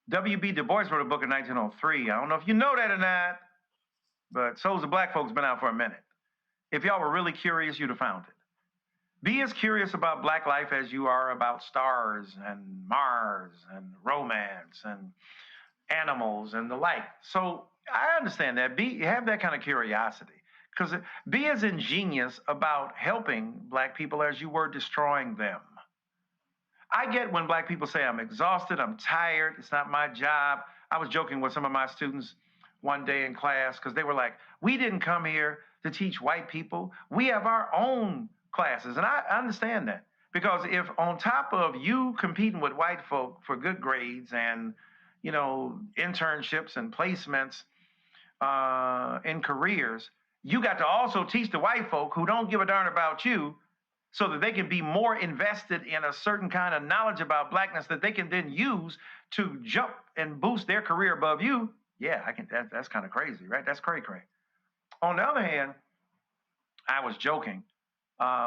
W.B. Du Bois wrote a book in 1903. I don't know if you know that or not, but Souls of Black Folks been out for a minute. If y'all were really curious, you'd have found it. Be as curious about Black life as you are about stars and Mars and romance and animals and the like. So I understand that. Have that kind of curiosity. Because be as ingenious about helping Black people as you were destroying them. I get when Black people say, I'm exhausted, I'm tired, it's not my job. I was joking with some of my students one day in class because they were like, we didn't come here to teach white people. We have our own classes. And I understand that. Because if on top of you competing with white folk for good grades and, internships and placements in careers, you got to also teach the white folk who don't give a darn about you so that they can be more invested in a certain kind of knowledge about Blackness that they can then use to jump and boost their career above you. Yeah, that's kind of crazy, right? That's cray. On the other hand, I was joking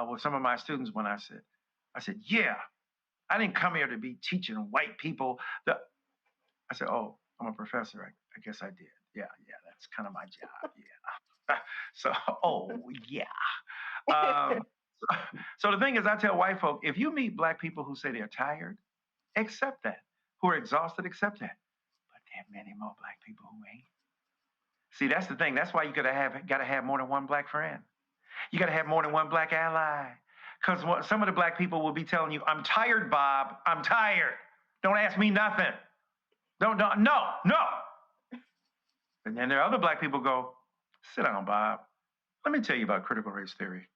with some of my students when I said, yeah, I didn't come here to be teaching white people. I said, oh, I'm a professor. I guess I did. Yeah, that's kind of my job. Yeah. So the thing is, I tell white folk, if you meet Black people who say they're tired, accept that. Who are exhausted, accept that. But there are many more Black people who ain't. See, that's the thing. That's why you gotta have more than one Black friend. You gotta have more than one Black ally. Because some of the Black people will be telling you, I'm tired, Bob. I'm tired. Don't ask me nothing. No. And then there are other Black people go, sit down, Bob. Let me tell you about critical race theory.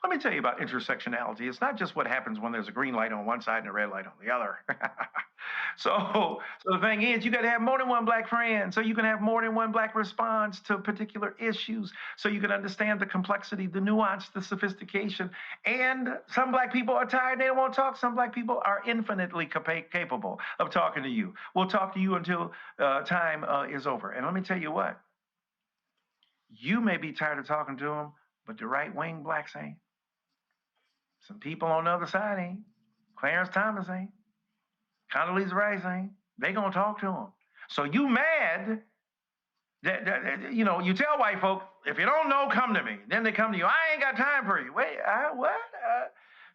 Let me tell you about intersectionality. It's not just what happens when there's a green light on one side and a red light on the other. So the thing is, you got to have more than one Black friend so you can have more than one Black response to particular issues so you can understand the complexity, the nuance, the sophistication. And some Black people are tired. They don't want to talk. Some Black people are infinitely capable of talking to you. We'll talk to you until time is over. And let me tell you what. You may be tired of talking to them, but the right-wing Blacks ain't. Some people on the other side ain't. Clarence Thomas ain't. Condoleezza Rice ain't. They gonna talk to them. So you mad that you tell white folk, if you don't know, come to me. Then they come to you. I ain't got time for you. Wait, what?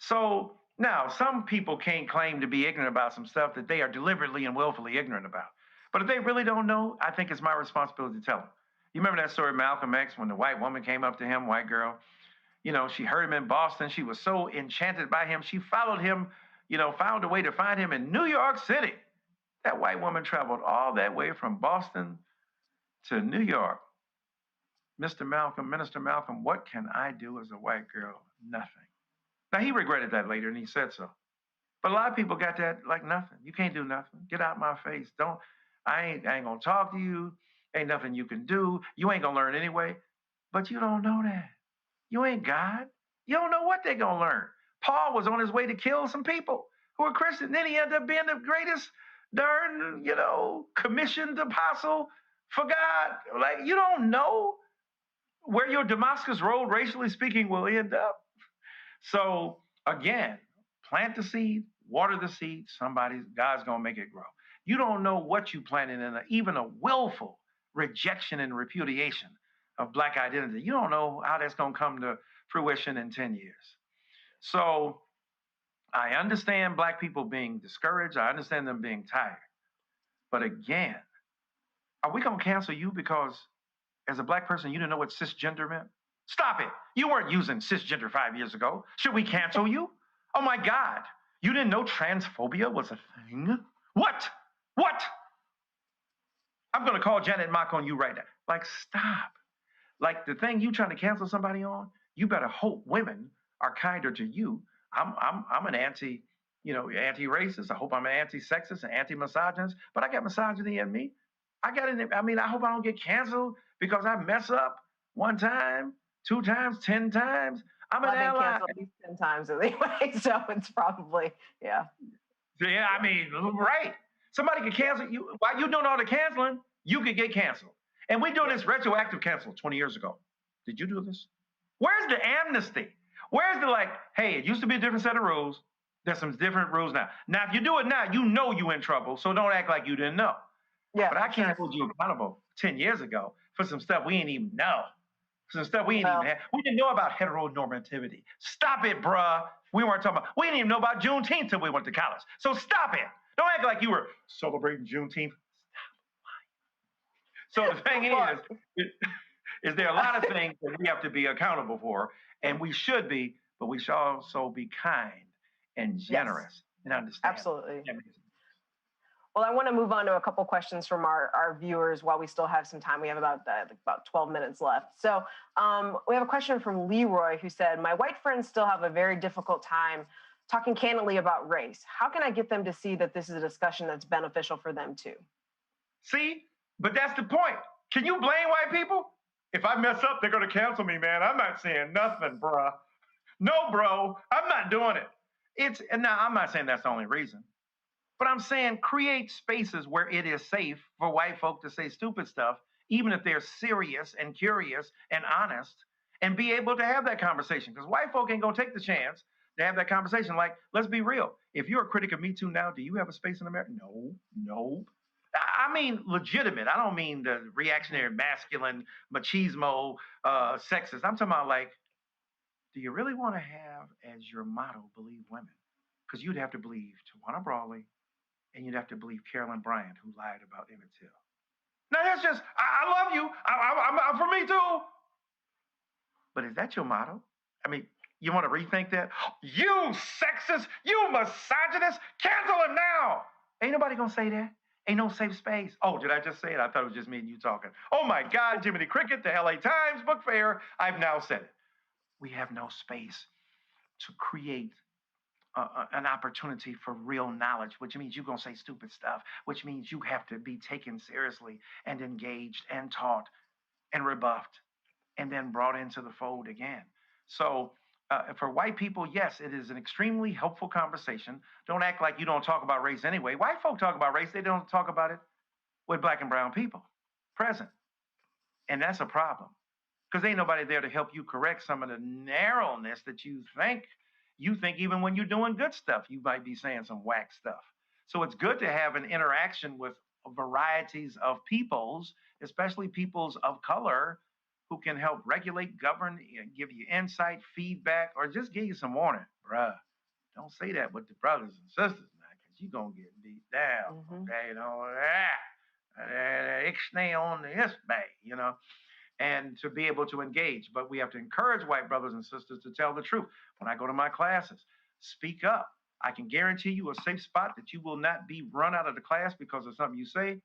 So now some people can't claim to be ignorant about some stuff that they are deliberately and willfully ignorant about. But if they really don't know, I think it's my responsibility to tell them. You remember that story of Malcolm X when the white woman came up to him, white girl? She heard him in Boston. She was so enchanted by him. She followed him, found a way to find him in New York City. That white woman traveled all that way from Boston to New York. Minister Malcolm, what can I do as a white girl? Nothing. Now, he regretted that later, and he said so. But a lot of people got that like nothing. You can't do nothing. Get out my face. I ain't going to talk to you. Ain't nothing you can do. You ain't going to learn anyway. But you don't know that. You ain't God. You don't know what they're going to learn. Paul was on his way to kill some people who were Christian. Then he ended up being the greatest darn, commissioned apostle for God. Like, you don't know where your Damascus Road, racially speaking, will end up. So, again, plant the seed, water the seed, God's going to make it grow. You don't know what you planted in even a willful rejection and repudiation of Black identity. You don't know how that's going to come to fruition in 10 years. So I understand Black people being discouraged. I understand them being tired. But again, are we going to cancel you because as a Black person, you didn't know what cisgender meant? Stop it. You weren't using cisgender 5 years ago. Should we cancel you? Oh my God. You didn't know transphobia was a thing? What? I'm going to call Janet Mock on you right now. Like, stop. Like the thing you trying to cancel somebody on, you better hope women are kinder to you. I'm an anti-racist. I hope I'm an anti-sexist and anti-misogynist, but I got misogyny in me. I hope I don't get canceled because I mess up 1 time, 2 times, 10 times. I'm an ally. Canceled at least 10 times anyway, so it's probably, yeah. Yeah, right. Somebody could cancel you. While you're doing all the canceling, you could get canceled. And we're doing this retroactive cancel 20 years ago. Did you do this? Where's the amnesty? Where's the like, hey, it used to be a different set of rules. There's some different rules now. Now, if you do it now, you know you in trouble, so don't act like you didn't know. Yeah, but I can't hold you accountable 10 years ago for some stuff we ain't even know. Some stuff we ain't even had. We didn't know about heteronormativity. Stop it, bruh. We weren't talking about, we didn't even know about Juneteenth till we went to college. So stop it. Don't act like you were celebrating Juneteenth. Stop. So the thing is there are a lot of things that we have to be accountable for, and we should be, but we should also be kind and generous and understand. Absolutely. Well, I want to move on to a couple questions from our viewers while we still have some time. We have about 12 minutes left. So we have a question from Leroy who said, my white friends still have a very difficult time talking candidly about race. How can I get them to see that this is a discussion that's beneficial for them too? See, but that's the point. Can you blame white people? If I mess up, they're going to cancel me, man. I'm not saying nothing, bruh. No, bro, I'm not doing it. And now I'm not saying that's the only reason. But I'm saying create spaces where it is safe for white folk to say stupid stuff, even if they're serious and curious and honest, and be able to have that conversation. Because white folk ain't going to take the chance to have that conversation. Like, let's be real. If you're a critic of Me Too now, do you have a space in America? No. I mean legitimate. I don't mean the reactionary, masculine, machismo, sexist. I'm talking about like, do you really want to have as your motto, believe women? Because you'd have to believe Tawana Brawley, and you'd have to believe Carolyn Bryant, who lied about Emmett Till. Now that's just, I love you. I'm for Me Too. But is that your motto? I mean, you want to rethink that? You sexist, you misogynist, cancel him now. Ain't nobody gonna say that. Ain't no safe space. Oh, did I just say it? I thought it was just me and you talking. Oh my God, Jiminy Cricket, the LA Times Book Fair. I've now said it. We have no space to create an opportunity for real knowledge, which means you're going to say stupid stuff, which means you have to be taken seriously and engaged and taught and rebuffed and then brought into the fold again. So for white people, yes, it is an extremely helpful conversation. Don't act like you don't talk about race anyway. White folk talk about race. They don't talk about it with black and brown people present. And that's a problem because ain't nobody there to help you correct some of the narrowness that you think even when you're doing good stuff, you might be saying some whack stuff. So it's good to have an interaction with varieties of peoples, especially peoples of color, who can help regulate, govern, give you insight, feedback, or just give you some warning. Bruh, don't say that with the brothers and sisters now, because you're going to get beat down. Okay, you know, ixnay on this bay, you know, and to be able to engage. But we have to encourage white brothers and sisters to tell the truth. When I go to my classes, speak up. I can guarantee you a safe spot that you will not be run out of the class because of something you say.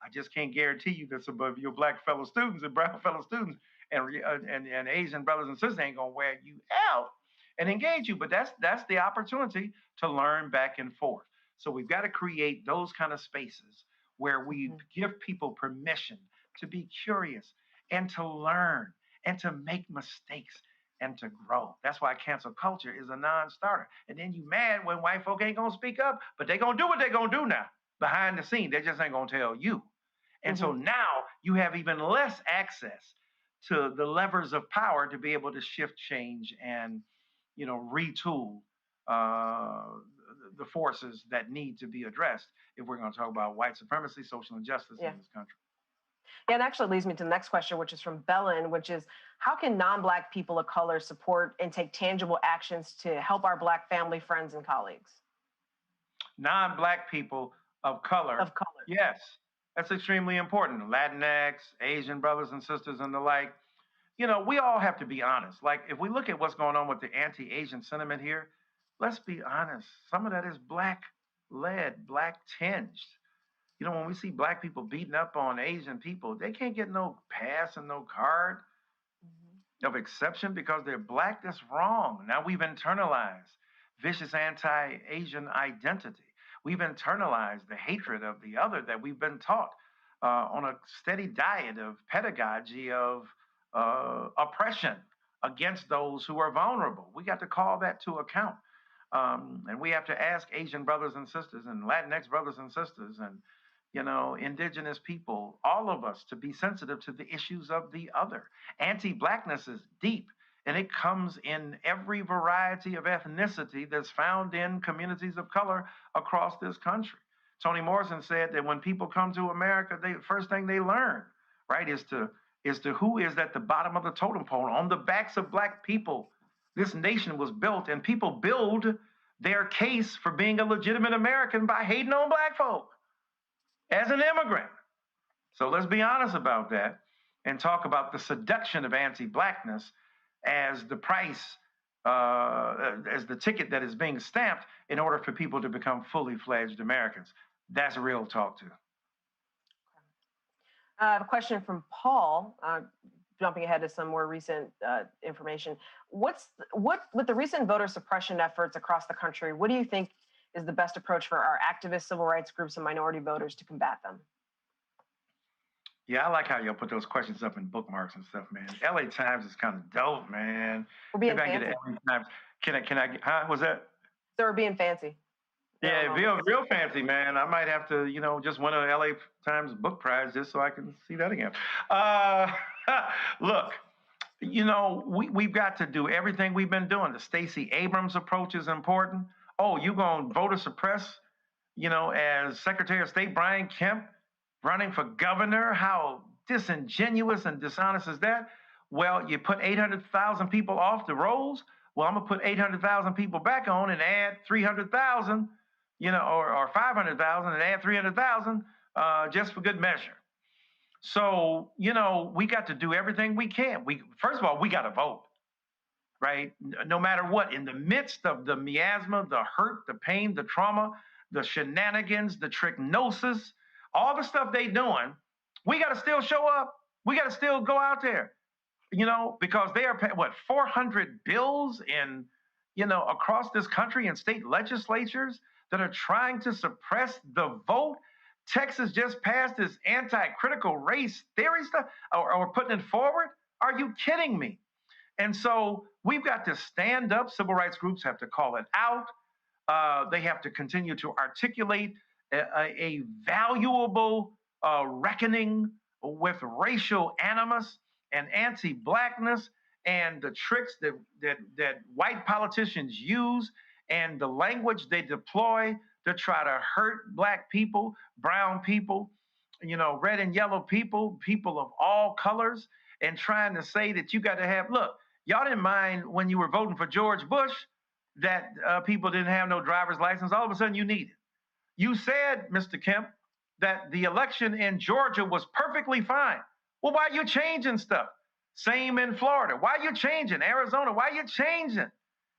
I just can't guarantee you that some of your black fellow students and brown fellow students and Asian brothers and sisters ain't gonna wear you out and engage you. But that's the opportunity to learn back and forth. So we've got to create those kind of spaces where we give people permission to be curious and to learn and to make mistakes and to grow. That's why cancel culture is a non-starter. And then you mad when white folk ain't gonna speak up, but they gonna do what they gonna do now. Behind the scene, they just ain't gonna tell you. And so now you have even less access to the levers of power to be able to shift, change, and retool the forces that need to be addressed if we're going to talk about white supremacy, social injustice in this country. Yeah, and actually leads me to the next question, which is from Bellin, which is, how can non-Black people of color support and take tangible actions to help our Black family, friends, and colleagues? Non-Black people of color. Yes, that's extremely important. Latinx, Asian brothers and sisters and the like. We all have to be honest. Like, if we look at what's going on with the anti-Asian sentiment here, let's be honest. Some of that is Black-led, Black-tinged. When we see Black people beating up on Asian people, they can't get no pass and no card of exception because they're Black. That's wrong. Now we've internalized vicious anti-Asian identity. We've internalized the hatred of the other that we've been taught on a steady diet of pedagogy of oppression against those who are vulnerable. We got to call that to account. And we have to ask Asian brothers and sisters and Latinx brothers and sisters and indigenous people, all of us, to be sensitive to the issues of the other. Anti-Blackness is deep. And it comes in every variety of ethnicity that's found in communities of color across this country. Toni Morrison said that when people come to America, the first thing they learn, right, is to who is at the bottom of the totem pole. On the backs of Black people, this nation was built, and people build their case for being a legitimate American by hating on Black folk as an immigrant. So let's be honest about that and talk about the seduction of anti-Blackness as the price, as the ticket that is being stamped in order for people to become fully fledged Americans. That's real talk too. I have a question from Paul, jumping ahead to some more recent information. With the recent voter suppression efforts across the country, what do you think is the best approach for our activist civil rights groups and minority voters to combat them? Yeah, I like how y'all put those questions up in bookmarks and stuff, man. LA Times is kind of dope, man. We're being Maybe fancy. I get LA Times. Can I get, huh? What's that? So we're being fancy. Yeah, real fancy, man. I might have to, just win a LA Times book prize just so I can see that again. Look, we've got to do everything we've been doing. The Stacey Abrams approach is important. Oh, you gonna voter suppress, as Secretary of State Brian Kemp running for governor? How disingenuous and dishonest is that? Well, you put 800,000 people off the rolls. Well, I'm gonna put 800,000 people back on and add 300,000, or 500,000 and add 300,000 just for good measure. So, we got to do everything we can. First of all, we got to vote, right? No matter what, in the midst of the miasma, the hurt, the pain, the trauma, the shenanigans, the trichnosis, all the stuff they doing, we got to still show up. We got to still go out there, because they are, 400 bills in, across this country in state legislatures that are trying to suppress the vote. Texas just passed this anti-critical race theory stuff, or putting it forward. Are you kidding me? And so we've got to stand up. Civil rights groups have to call it out. They have to continue to articulate a valuable reckoning with racial animus and anti-blackness and the tricks that white politicians use and the language they deploy to try to hurt Black people, brown people, red and yellow people, people of all colors, and trying to say that you got to have, look, y'all didn't mind when you were voting for George Bush that people didn't have no driver's license. All of a sudden you need it. You said, Mr. Kemp, that the election in Georgia was perfectly fine. Well, why are you changing stuff? Same in Florida. Why are you changing? Arizona, why are you changing?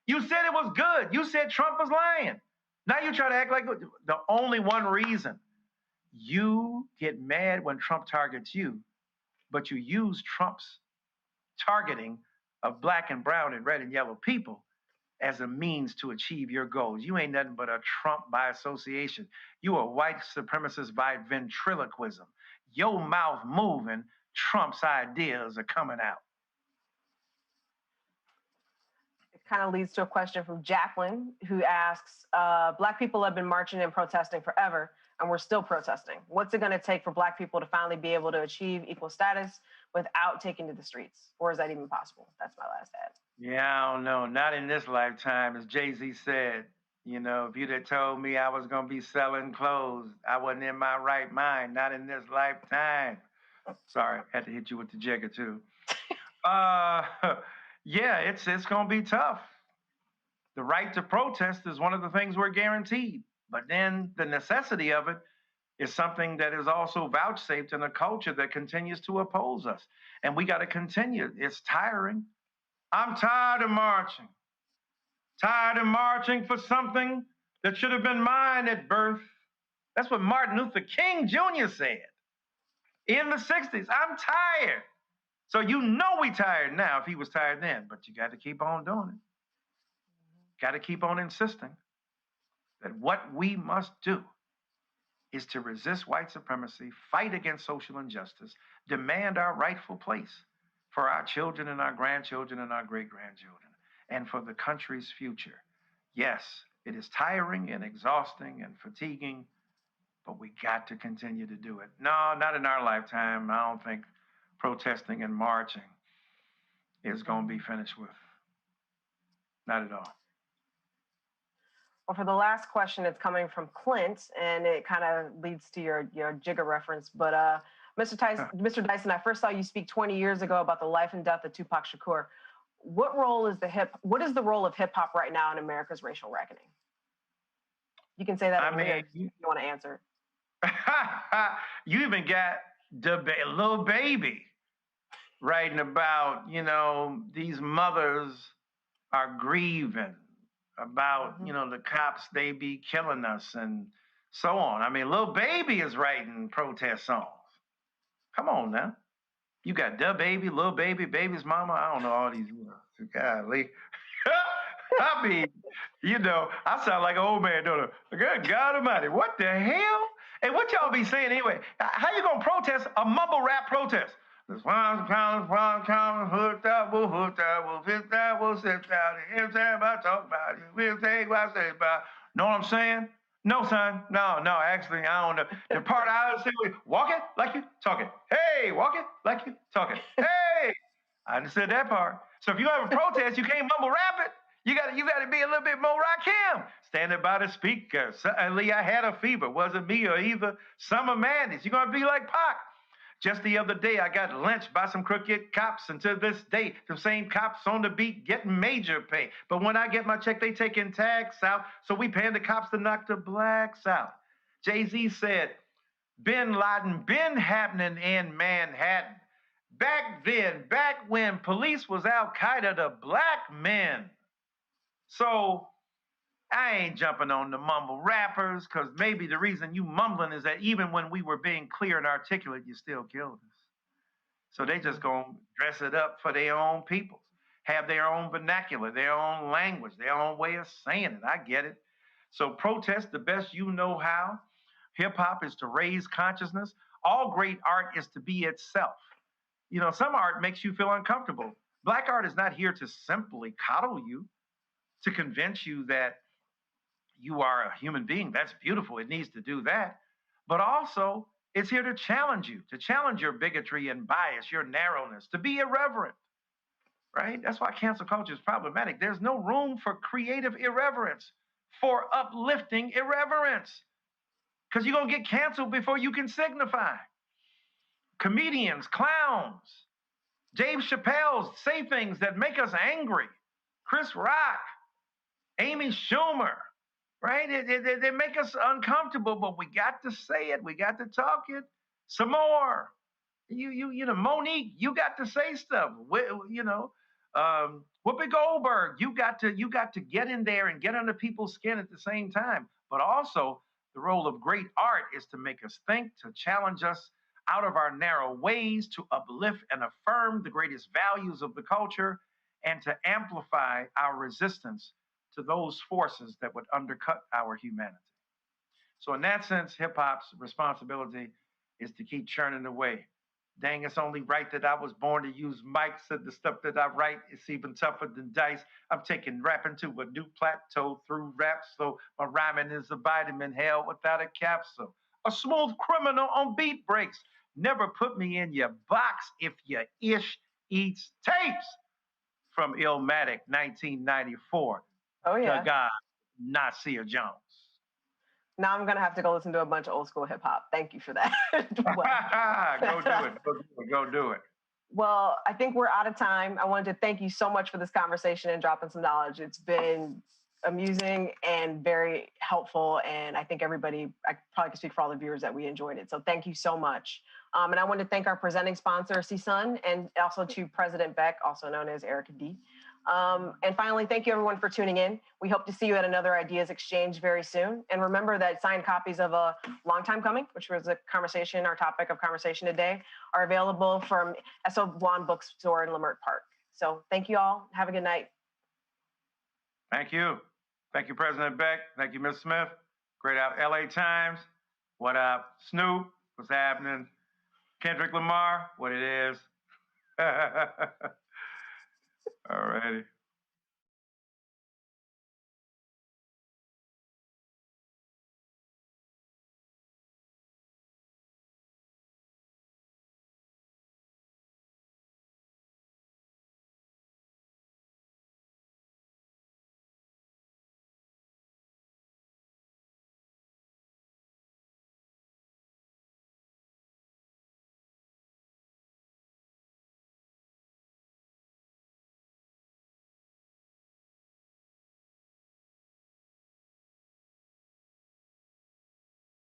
You said it was good. You said Trump was lying. Now you try to act like the only one reason. You get mad when Trump targets you, but you use Trump's targeting of Black and brown and red and yellow people as a means to achieve your goals. You ain't nothing but a Trump by association. You a white supremacist by ventriloquism. Your mouth moving, Trump's ideas are coming out. It kind of leads to a question from Jacqueline, who asks, Black people have been marching and protesting forever, and we're still protesting. What's it going to take for Black people to finally be able to achieve equal status without taking to the streets? Or is that even possible? That's my last ad. Yeah, I don't know. Not in this lifetime. As Jay-Z said, if you'd have told me I was going to be selling clothes, I wasn't in my right mind. Not in this lifetime. Sorry, had to hit you with the jigger too. Yeah, it's going to be tough. The right to protest is one of the things we're guaranteed. But then the necessity of it is something that is also vouchsafed in a culture that continues to oppose us. And we got to continue. It's tiring. I'm tired of marching. Tired of marching for something that should have been mine at birth. That's what Martin Luther King Jr. said in the 60s. I'm tired. So we tired now if he was tired then, but you got to keep on doing it. Got to keep on insisting that what we must do is to resist white supremacy, fight against social injustice, demand our rightful place for our children and our grandchildren and our great-grandchildren, and for the country's future. Yes, it is tiring and exhausting and fatiguing, but we got to continue to do it. No, not in our lifetime. I don't think protesting and marching is going to be finished with. Not at all. Well, for the last question, it's coming from Clint, and it kind of leads to your Jigga reference. But Mr. Dyson, I first saw you speak 20 years ago about the life and death of Tupac Shakur. What is the role of hip hop right now in America's racial reckoning? You can say that if you want to answer. You even got Lil Baby writing about, these mothers are grieving about, the cops, they be killing us and so on. I mean, Lil Baby is writing protest songs. Come on now. You got Da Baby, Lil Baby, Baby's mama. I don't know all these. Golly. I mean, I sound like an old man, don't I? Good God Almighty, what the hell? And what y'all be saying anyway? How you gonna protest a mumble rap protest? This one pound, hooked up, will fit that, will sit down. Every time I talk about it, we'll take what I say about. Know what I'm saying? No, son. No. Actually, I don't know. The part I would say was walk it like you talking. Hey, walk it like you talking. Hey, I understood that part. So if you have a protest, you can't mumble rap it. You got to be a little bit more Rakim. Standing by the speaker. Suddenly I had a fever. Wasn't me or either. Summer madness. You're gonna be like Pac. Just the other day, I got lynched by some crooked cops, and to this day, the same cops on the beat getting major pay. But when I get my check, they taking tax out, so we paying the cops to knock the blacks out. Jay-Z said, Bin Laden been happening in Manhattan. Back then, back when police was Al-Qaeda to black men. So I ain't jumping on the mumble rappers, because maybe the reason you mumbling is that even when we were being clear and articulate, you still killed us. So they just gonna dress it up for their own peoples, have their own vernacular, their own language, their own way of saying it. I get it. So protest the best you know how. Hip hop is to raise consciousness. All great art is to be itself. Some art makes you feel uncomfortable. Black art is not here to simply coddle you, to convince you that you are a human being. That's beautiful. It needs to do that. But also, it's here to challenge you, to challenge your bigotry and bias, your narrowness, to be irreverent, right? That's why cancel culture is problematic. There's no room for creative irreverence, for uplifting irreverence, because you're going to get canceled before you can signify. Comedians, clowns, Dave Chappelle say things that make us angry. Chris Rock, Amy Schumer, right? They make us uncomfortable, but we got to say it. We got to talk it. Some more. Monique, you got to say stuff. Whoopi Goldberg, you got to get in there and get under people's skin at the same time. But also, the role of great art is to make us think, to challenge us out of our narrow ways, to uplift and affirm the greatest values of the culture, and to amplify our resistance to those forces that would undercut our humanity. So in that sense, hip hop's responsibility is to keep churning away. Dang, it's only right that I was born to use mics, and the stuff that I write is even tougher than dice. I'm taking rapping to a new plateau through rap, so my rhyming is a vitamin hell without a capsule. A smooth criminal on beat breaks. Never put me in your box if your ish eats tapes. From Illmatic, 1994. Oh, yeah. God, Nasir Jones. Now I'm going to have to go listen to a bunch of old school hip hop. Thank you for that. Go do it. Well, I think we're out of time. I wanted to thank you so much for this conversation and dropping some knowledge. It's been amusing and very helpful. And I think I probably can speak for all the viewers that we enjoyed it. So thank you so much. And I want to thank our presenting sponsor, CSUN, and also to President Beck, also known as Erika D. And finally, thank you everyone for tuning in. We hope to see you at another Ideas Exchange very soon. And remember that signed copies of A Long Time Coming, which was our topic of conversation today, are available from SO Blonde Bookstore in Leimert Park. So thank you all. Have a good night. Thank you. Thank you, President Beck. Thank you, Ms. Smith. Great out. LA Times. What up? Snoop. What's happening? Kendrick Lamar. What it is. All righty.